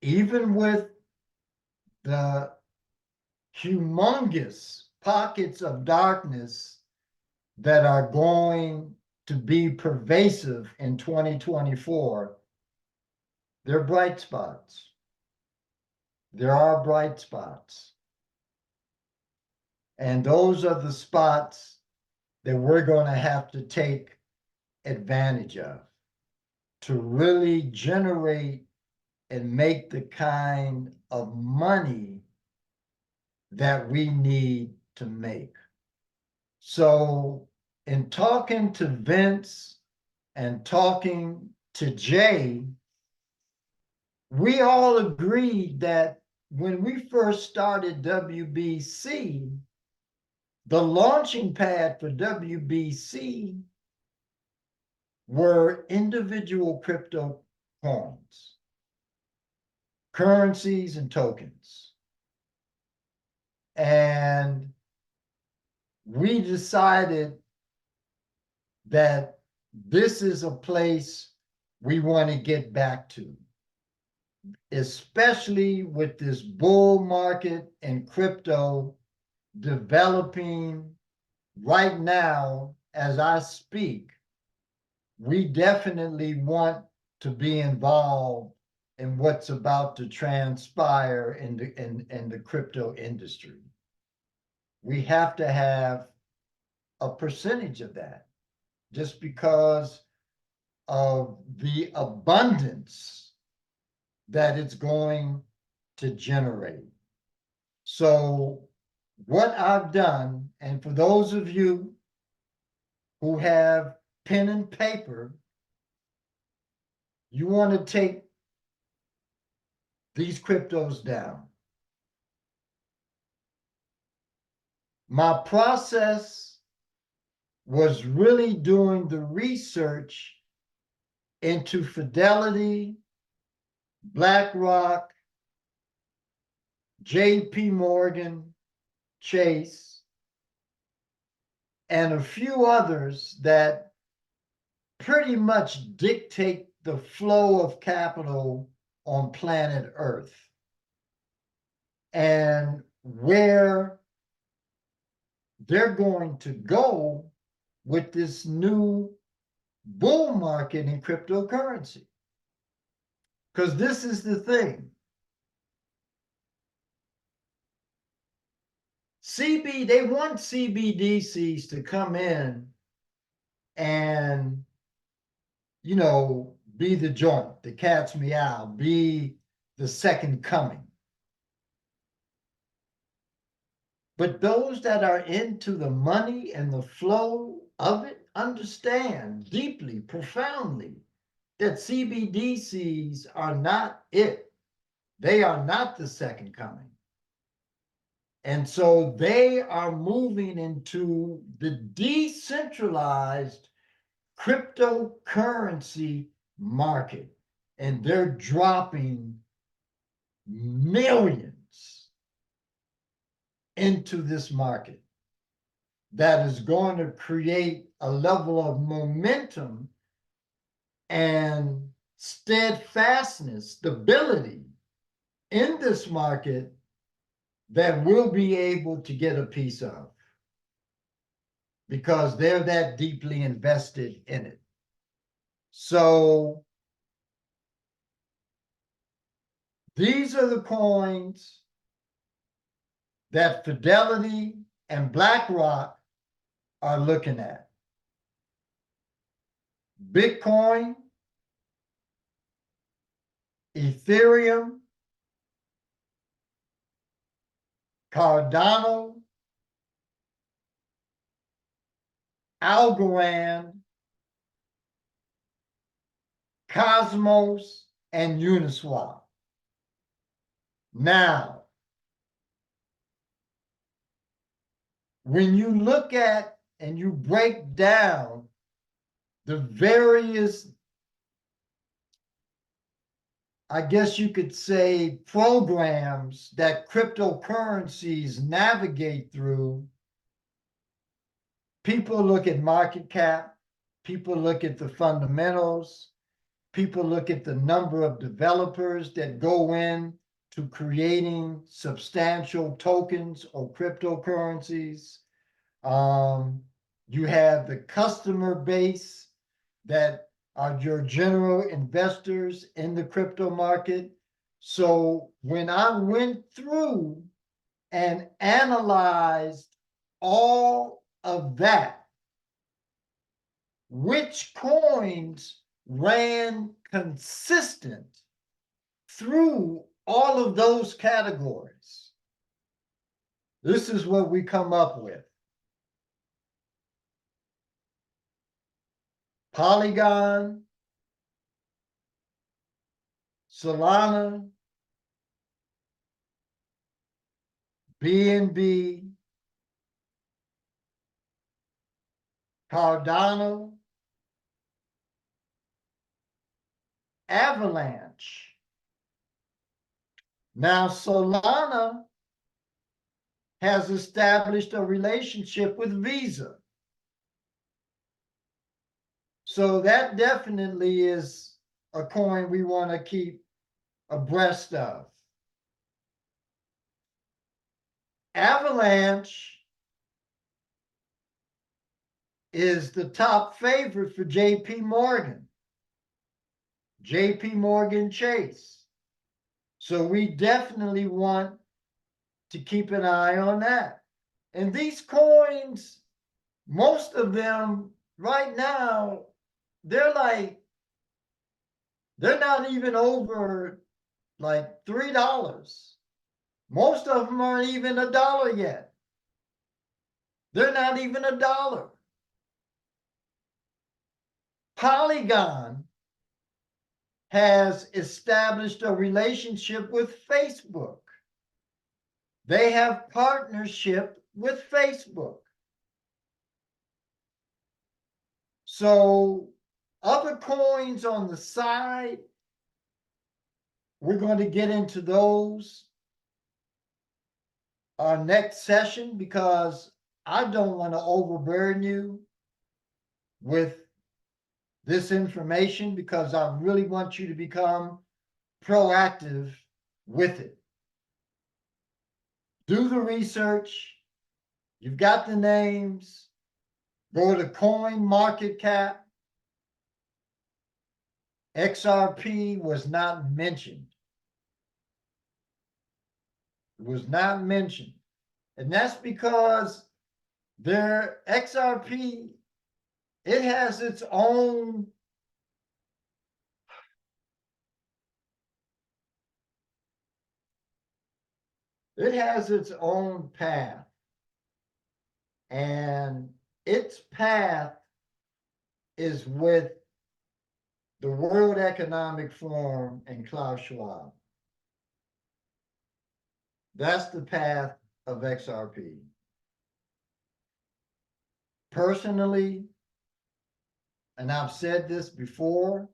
even with the humongous pockets of darkness that are going to be pervasive in 2024, they're bright spots. There are bright spots. And those are the spots that we're going to have to take advantage of to really generate and make the kind of money that we need to make. So in talking to Vince and talking to Jay, we all agreed that when we first started WBC, the launching pad for WBC were individual crypto coins, currencies, and tokens. And we decided that this is a place we want to get back to, especially with this bull market and crypto developing right now as I speak. We definitely want to be involved in what's about to transpire in the crypto industry. We have to have a percentage of that just because of the abundance that it's going to generate. So what I've done, and for those of you who have pen and paper, you want to take these cryptos down. My process was really doing the research into Fidelity, BlackRock, JP Morgan, Chase, and a few others that pretty much dictate the flow of capital on planet Earth and where they're going to go with this new bull market in cryptocurrency. Because this is the thing. They want CBDCs to come in and, you know, be the joint, the cat's meow, be the second coming. But those that are into the money and the flow of it understand deeply, profoundly, that CBDCs are not it. They are not the second coming. And so they are moving into the decentralized cryptocurrency market, and they're dropping millions into this market that is going to create a level of momentum and steadfastness, stability in this market that we'll be able to get a piece of because they're that deeply invested in it. So these are the coins that Fidelity and BlackRock are looking at. Bitcoin, Ethereum, Cardano, Algorand, Cosmos, and Uniswap. Now, when you look at and you break down the various, I guess you could say, programs that cryptocurrencies navigate through, people look at market cap, people look at the fundamentals, people look at the number of developers that go in to creating substantial tokens or cryptocurrencies. You have the customer base that are your general investors in the crypto market. So when I went through and analyzed all of that, which coins ran consistent through all of those categories, this is what we come up with. Polygon, Solana, BNB, Cardano, Avalanche. Now, Solana has established a relationship with Visa. So that definitely is a coin we want to keep abreast of. Avalanche is the top favorite for JP Morgan. JP Morgan Chase. So we definitely want to keep an eye on that. And these coins, most of them right now, they're not even over like $3. Most of them aren't even $1 yet. They're not even $1. Polygon has established a relationship with Facebook. They have partnership with Facebook. So other coins on the side, we're going to get into those our next session because I don't want to overburden you with this information because I really want you to become proactive with it. Do the research. You've got the names. Go to CoinMarketCap. XRP was not mentioned. It was not mentioned. And that's because their XRP, it has its own path. And its path is with the World Economic Forum and Klaus Schwab. That's the path of XRP. Personally, and I've said this before,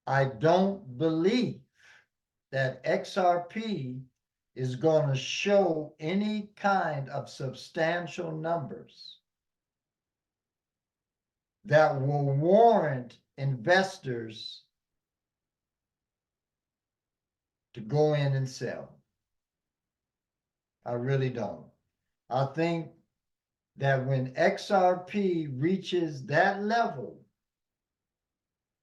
I don't believe that XRP is going to show any kind of substantial numbers that will warrant investors to go in and sell. I really don't. I think that when XRP reaches that level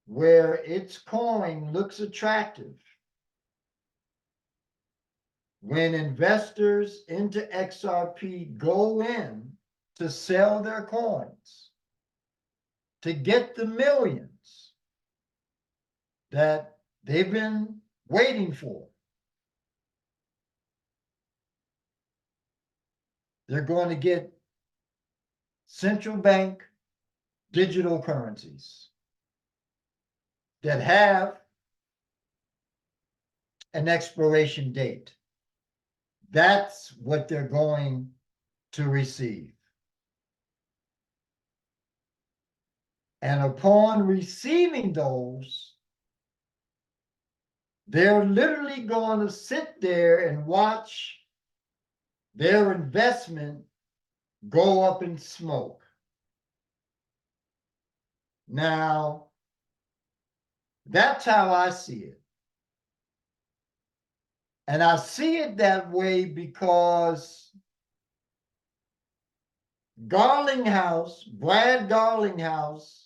where its coin looks attractive, when investors into XRP go in to sell their coins to get the millions that they've been waiting for, they're going to get central bank digital currencies that have an expiration date. That's what they're going to receive. And upon receiving those, they're literally going to sit there and watch their investment go up in smoke. Now, that's how I see it. And I see it that way because Garlinghouse, Brad Garlinghouse,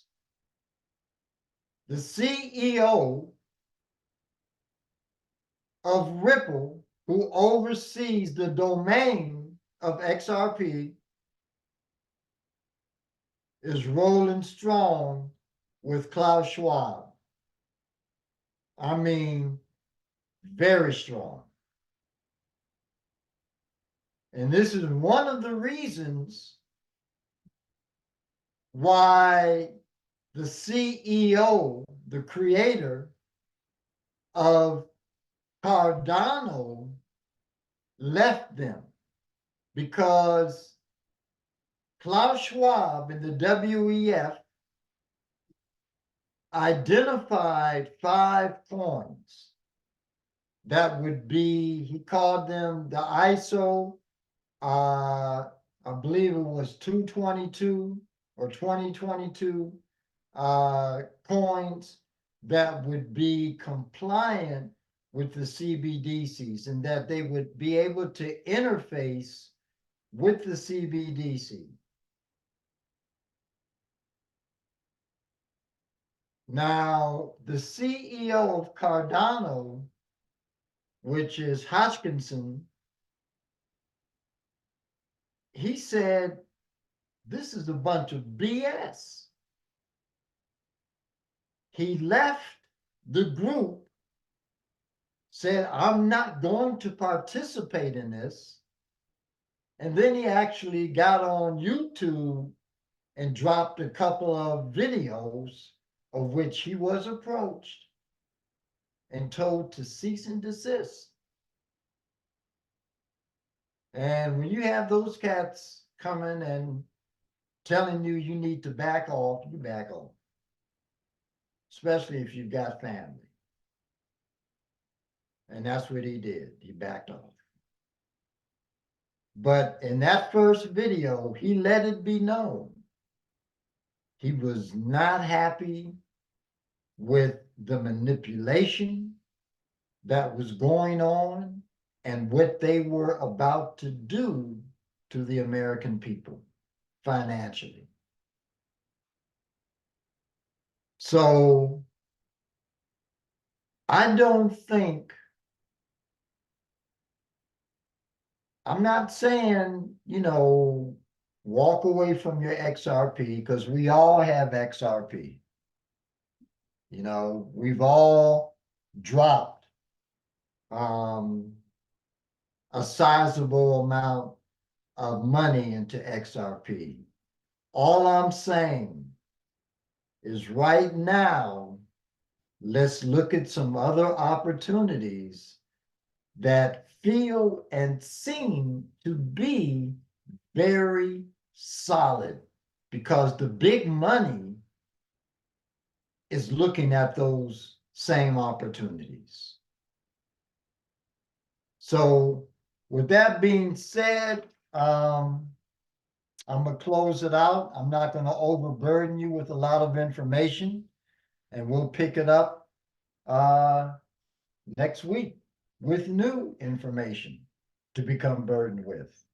the CEO of Ripple, who oversees the domain of XRP, is rolling strong with Klaus Schwab. I mean, very strong. And this is one of the reasons why the CEO, the creator of Cardano, left them, because Klaus Schwab and the WEF identified 5 coins that would be, he called them the ISO, I believe it was 222 or 2022 coins that would be compliant with the CBDCs, and that they would be able to interface with the CBDC. Now, the CEO of Cardano, which is Hodgkinson, he said, this is a bunch of BS. He left the group, said, I'm not going to participate in this. And then he actually got on YouTube and dropped a couple of videos of which he was approached and told to cease and desist. And when you have those cats coming and telling you you need to back off, you back off. Especially if you've got family. And that's what he did. He backed off. But in that first video, he let it be known he was not happy with the manipulation that was going on and what they were about to do to the American people financially. So I don't think, I'm not saying, you know, walk away from your XRP, because we all have XRP. You know, we've all dropped a sizable amount of money into XRP. All I'm saying is right now, let's look at some other opportunities that feel and seem to be very solid, because the big money is looking at those same opportunities. So with that being said, I'm going to close it out. I'm not going to overburden you with a lot of information, and we'll pick it up next week with new information to become burdened with.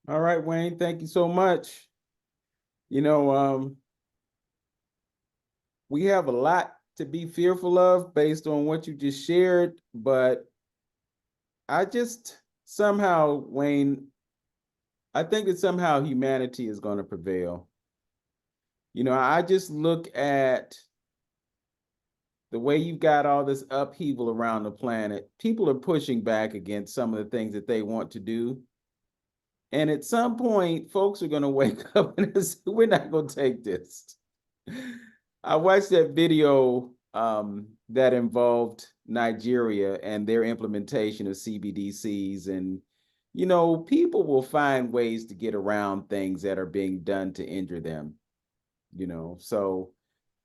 All right, Wayne, thank you so much. You know, we have a lot to be fearful of based on what you just shared, but I just somehow, Wayne, I think that somehow humanity is going to prevail. You know, I just look at the way you've got all this upheaval around the planet. People are pushing back against some of the things that they want to do. And at some point, folks are going to wake up and say, we're not going to take this. I watched that video that involved Nigeria and their implementation of CBDCs. And, you know, people will find ways to get around things that are being done to injure them, you know. So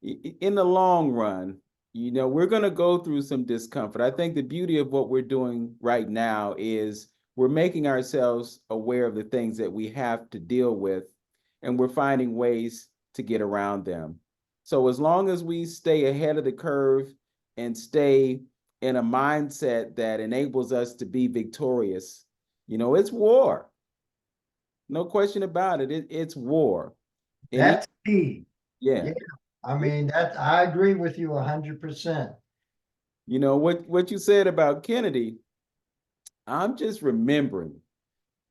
in the long run, you know, we're going to go through some discomfort. I think the beauty of what we're doing right now is we're making ourselves aware of the things that we have to deal with, and we're finding ways to get around them. So as long as we stay ahead of the curve and stay in a mindset that enables us to be victorious, it's war. No question about it. It's war. And That's key. yeah. Yeah. I mean, I agree with you 100%. What you said about Kennedy, I'm just remembering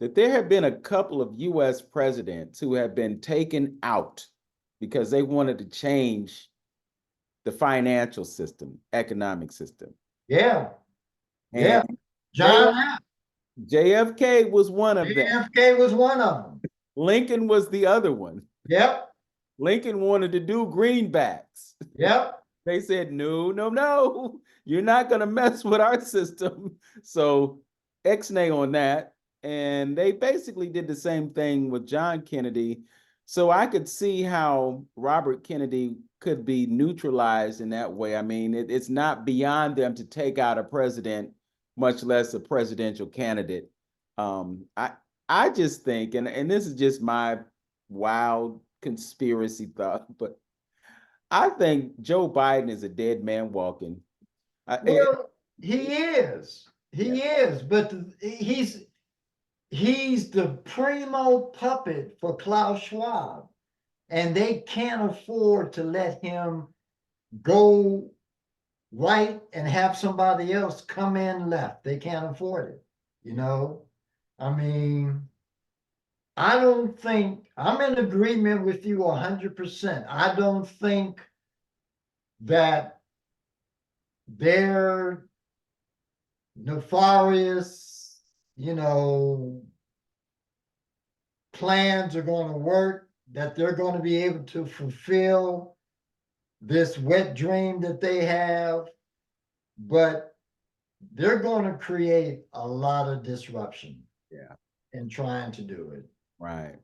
that there have been a couple of US presidents who have been taken out because they wanted to change the financial system, economic system. Yeah. And Yeah. John F. JFK was one of them. JFK was one of them. Lincoln was the other one. Yep. Lincoln wanted to do greenbacks. Yep. They said, no, you're not going to mess with our system. So X-nay on that. And they basically did the same thing with John Kennedy. So I could see how Robert Kennedy could be neutralized in that way. I mean, it's not beyond them to take out a president, much less a presidential candidate. I just think, and this is just my wild conspiracy thought, but I think Joe Biden is a dead man walking. Well, he is. He is, but he's the primo puppet for Klaus Schwab, and they can't afford to let him go right and have somebody else come in left. They can't afford it. I mean, I don't think I'm in agreement with you 100%. I don't think that their nefarious, plans are going to work, that they're going to be able to fulfill this wet dream that they have, but they're going to create a lot of disruption. Yeah. In trying to do it. Right.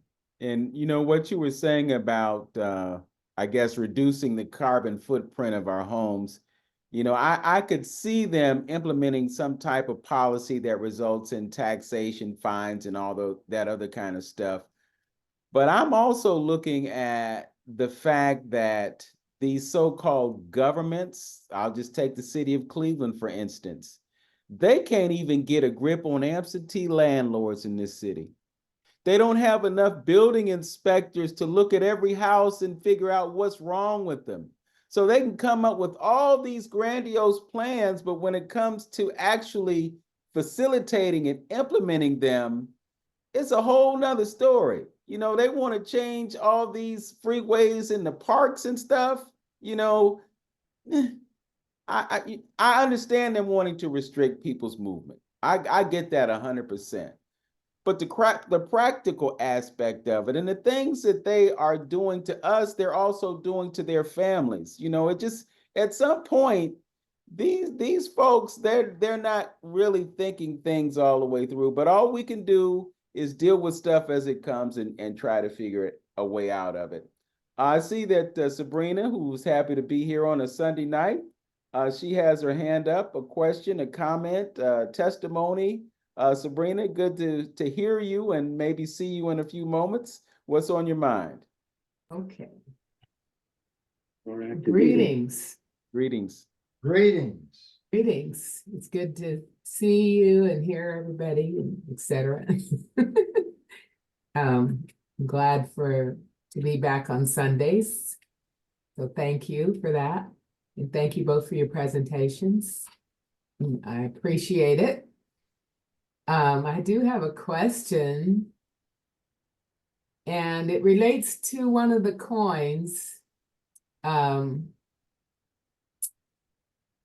And what you were saying about, I guess, reducing the carbon footprint of our homes, I could see them implementing some type of policy that results in taxation, fines, and all that other kind of stuff. But I'm also looking at the fact that these so-called governments, I'll just take the city of Cleveland, for instance, they can't even get a grip on absentee landlords in this city. They don't have enough building inspectors to look at every house and figure out what's wrong with them. So they can come up with all these grandiose plans, but when it comes to actually facilitating and implementing them, it's a whole nother story. They want to change all these freeways in the parks and stuff. I understand them wanting to restrict people's movement. I get that 100%. But the practical aspect of it and the things that they are doing to us, they're also doing to their families. It just, at some point, these folks, they're not really thinking things all the way through. But all we can do is deal with stuff as it comes and try to figure a way out of it. I see that Sabrina, who's happy to be here on a Sunday night, she has her hand up, a question, a comment, testimony. Sabrina, good to hear you and maybe see you in a few moments. What's on your mind? Okay. Greetings. Greetings. Greetings. Greetings. It's good to see you and hear everybody, etc. I'm glad to be back on Sundays. So thank you for that. And thank you both for your presentations. I appreciate it. I do have a question, and it relates to one of the coins.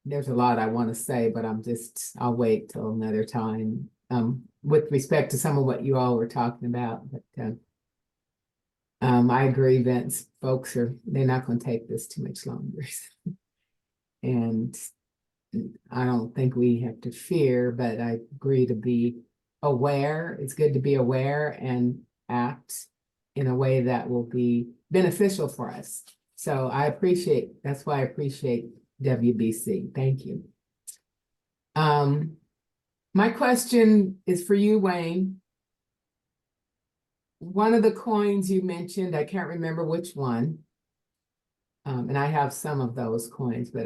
There's a lot I want to say, but I'll wait till another time. With respect to some of what you all were talking about, but I agree, Vince, folks they're not going to take this too much longer. And I don't think we have to fear, but I agree to be aware. It's good to be aware and act in a way that will be beneficial for us. So that's why I appreciate WBC. Thank you. My question is for you, Wayne. One of the coins you mentioned, I can't remember which one, And I have some of those coins, but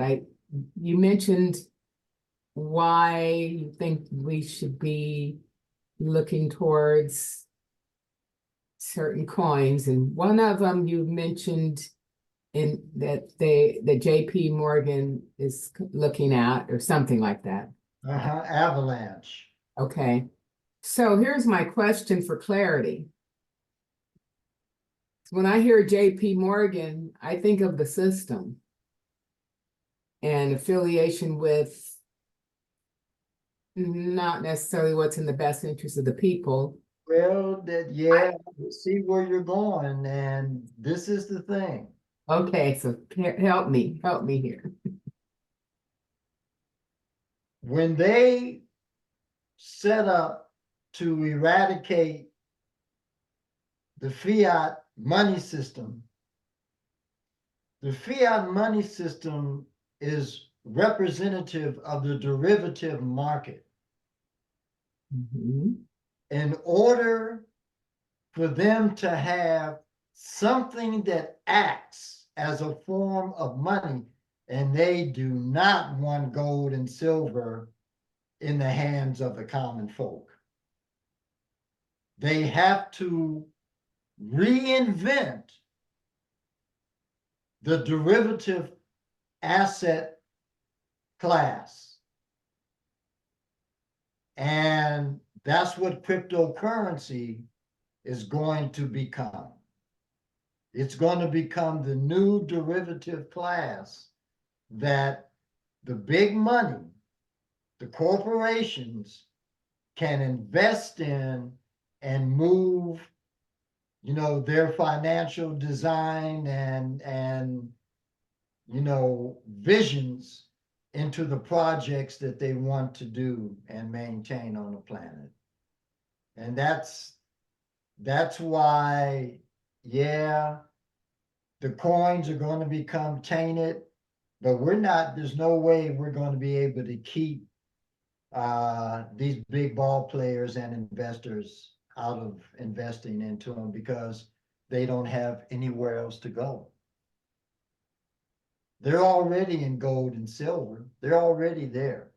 you mentioned why you think we should be looking towards certain coins, and one of them you mentioned in that JP Morgan is looking at, or something like that. Avalanche. Okay, so here's my question for clarity. When I hear JP Morgan, I think of the system and affiliation with not necessarily what's in the best interest of the people. Well, see where you're going, and this is the thing. Okay, so help me here. When they set up to eradicate the fiat money system, the fiat money system is representative of the derivative market. Mhm. In order for them to have something that acts as a form of money, and they do not want gold and silver in the hands of the common folk. They have to reinvent the derivative asset class. And that's what cryptocurrency is going to become. It's going to become the new derivative class that the big money, the corporations, can invest in and move, their financial design and visions into the projects that they want to do and maintain on the planet. And that's why, the coins are going to become tainted, but there's no way we're going to be able to keep these big ball players and investors out of investing into them, because they don't have anywhere else to go. They're already in gold and silver. They're already there.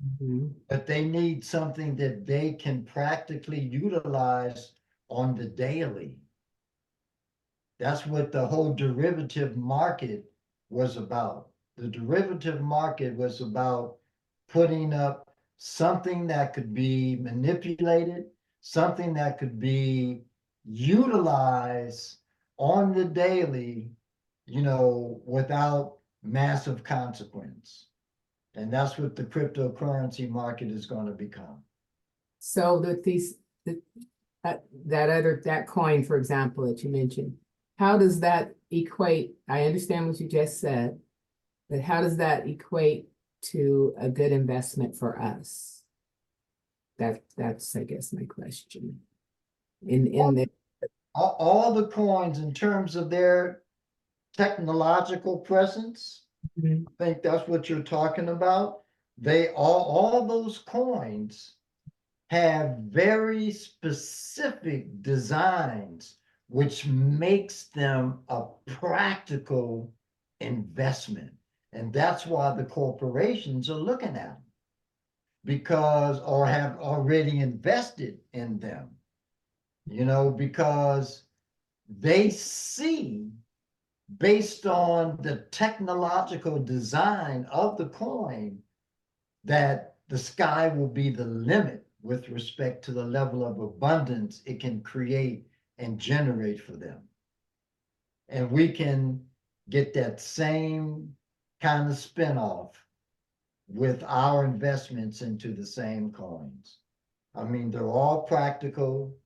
Mhm. But they need something that they can practically utilize on the daily. That's what the whole derivative market was about. The derivative market was about putting up something that could be manipulated, something that could be utilized on the daily, without massive consequence. And that's what the cryptocurrency market is going to become. So that coin, for example, that you mentioned, how does that equate? I understand what you just said, but how does that equate to a good investment for us? That's I guess my question. All the coins, in terms of their technological presence, I think that's what you're talking about. All those coins have very specific designs, which makes them a practical investment. And that's why the corporations are looking at them, or have already invested in them, because they see, based on the technological design of the coin, that the sky will be the limit with respect to the level of abundance it can create and generate for them. And we can get that same kind of spinoff with our investments into the same coins. I mean, they're all practical,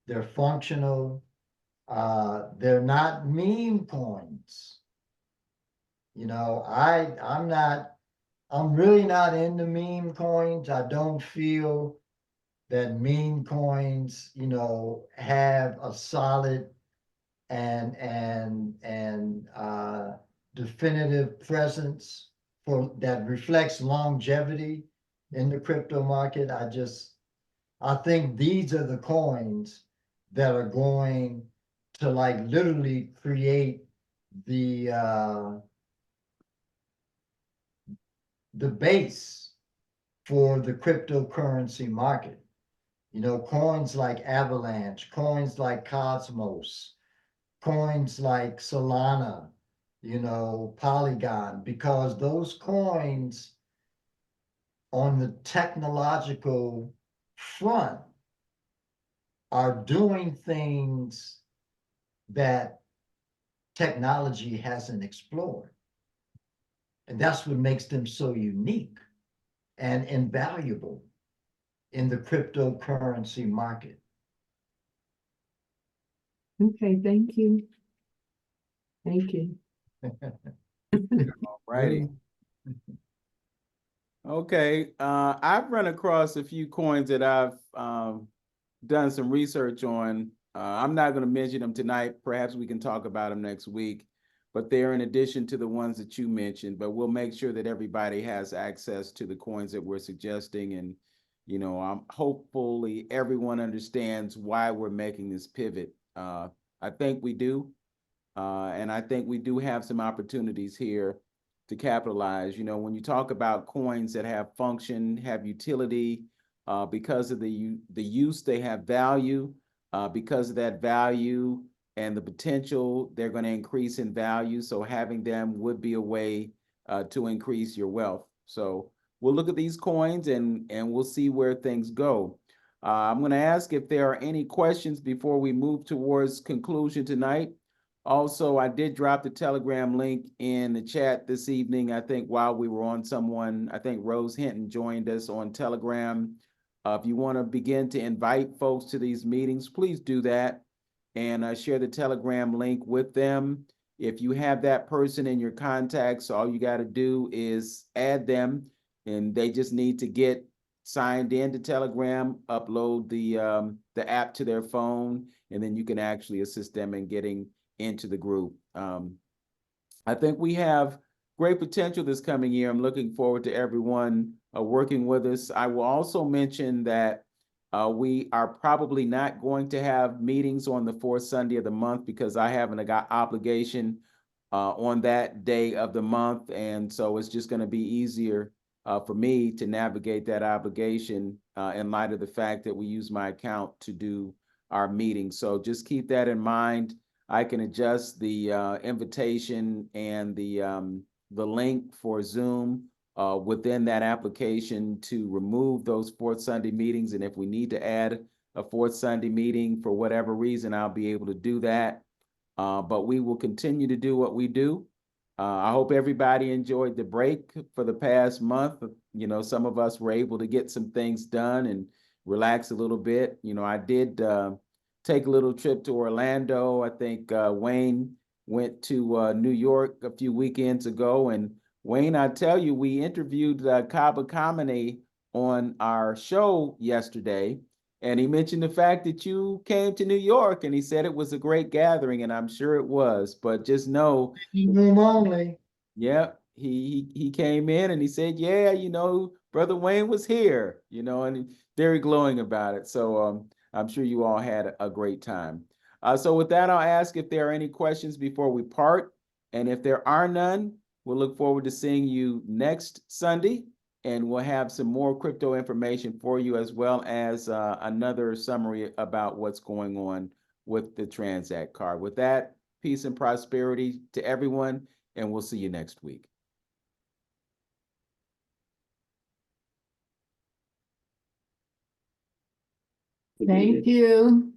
they're functional, they're not meme coins. I'm really not into meme coins. I don't feel that meme coins, have a solid and definitive presence that reflects longevity in the crypto market. I think these are the coins that are going to literally create the base for the cryptocurrency market. You know, coins like Avalanche, coins like Cosmos, coins like Solana, you know, Polygon, because those coins on the technological front are doing things that technology hasn't explored. And that's what makes them so unique and invaluable in the cryptocurrency market. Okay, thank you. Thank you. Righty. Okay, I've run across a few coins that I've done some research on. I'm not going to mention them tonight. Perhaps we can talk about them next week, but they're in addition to the ones that you mentioned, but we'll make sure that everybody has access to the coins that we're suggesting. And, you know, hopefully everyone understands why we're making this pivot. I think we do. And I think we do have some opportunities here to capitalize. You know, when you talk about coins that have function, have utility, because of the use, they have value. Because of that value and the potential, they're going to increase in value. So having them would be a way to increase your wealth. So we'll look at these coins and we'll see where things go. I'm going to ask if there are any questions before we move towards conclusion tonight. Also, I did drop the Telegram link in the chat this evening. I think while we were on, I think Rose Hinton joined us on Telegram. If you want to begin to invite folks to these meetings, please do that and share the Telegram link with them. If you have that person in your contacts, all you got to do is add them, and they just need to get signed into Telegram, upload the app to their phone, and then you can actually assist them in getting into the group. I think we have great potential this coming year. I'm looking forward to everyone working with us. I will also mention that we are probably not going to have meetings on the fourth Sunday of the month because I have an obligation on that day of the month. And so it's just going to be easier for me to navigate that obligation in light of the fact that we use my account to do our meetings. So just keep that in mind. I can adjust the invitation and the link for Zoom within that application to remove those fourth Sunday meetings. And if we need to add a fourth Sunday meeting for whatever reason, I'll be able to do that. But we will continue to do what we do. I hope everybody enjoyed the break for the past month. You know, some of us were able to get some things done and relax a little bit. You know, I did take a little trip to Orlando. I think Wayne went to New York a few weekends ago. And Wayne, I tell you, we interviewed Kaba Kamene on our show yesterday. And he mentioned the fact that you came to New York, and he said it was a great gathering, and I'm sure it was. But just know, Room only. yeah, he came in and he said, yeah, you know, Brother Wayne was here, you know, and very glowing about it. So I'm sure you all had a great time. So with that, I'll ask if there are any questions before we part. And if there are none, we'll look forward to seeing you next Sunday. And we'll have some more crypto information for you, as well as another summary about what's going on with the Transact card. With that, peace and prosperity to everyone, and we'll see you next week. Thank you.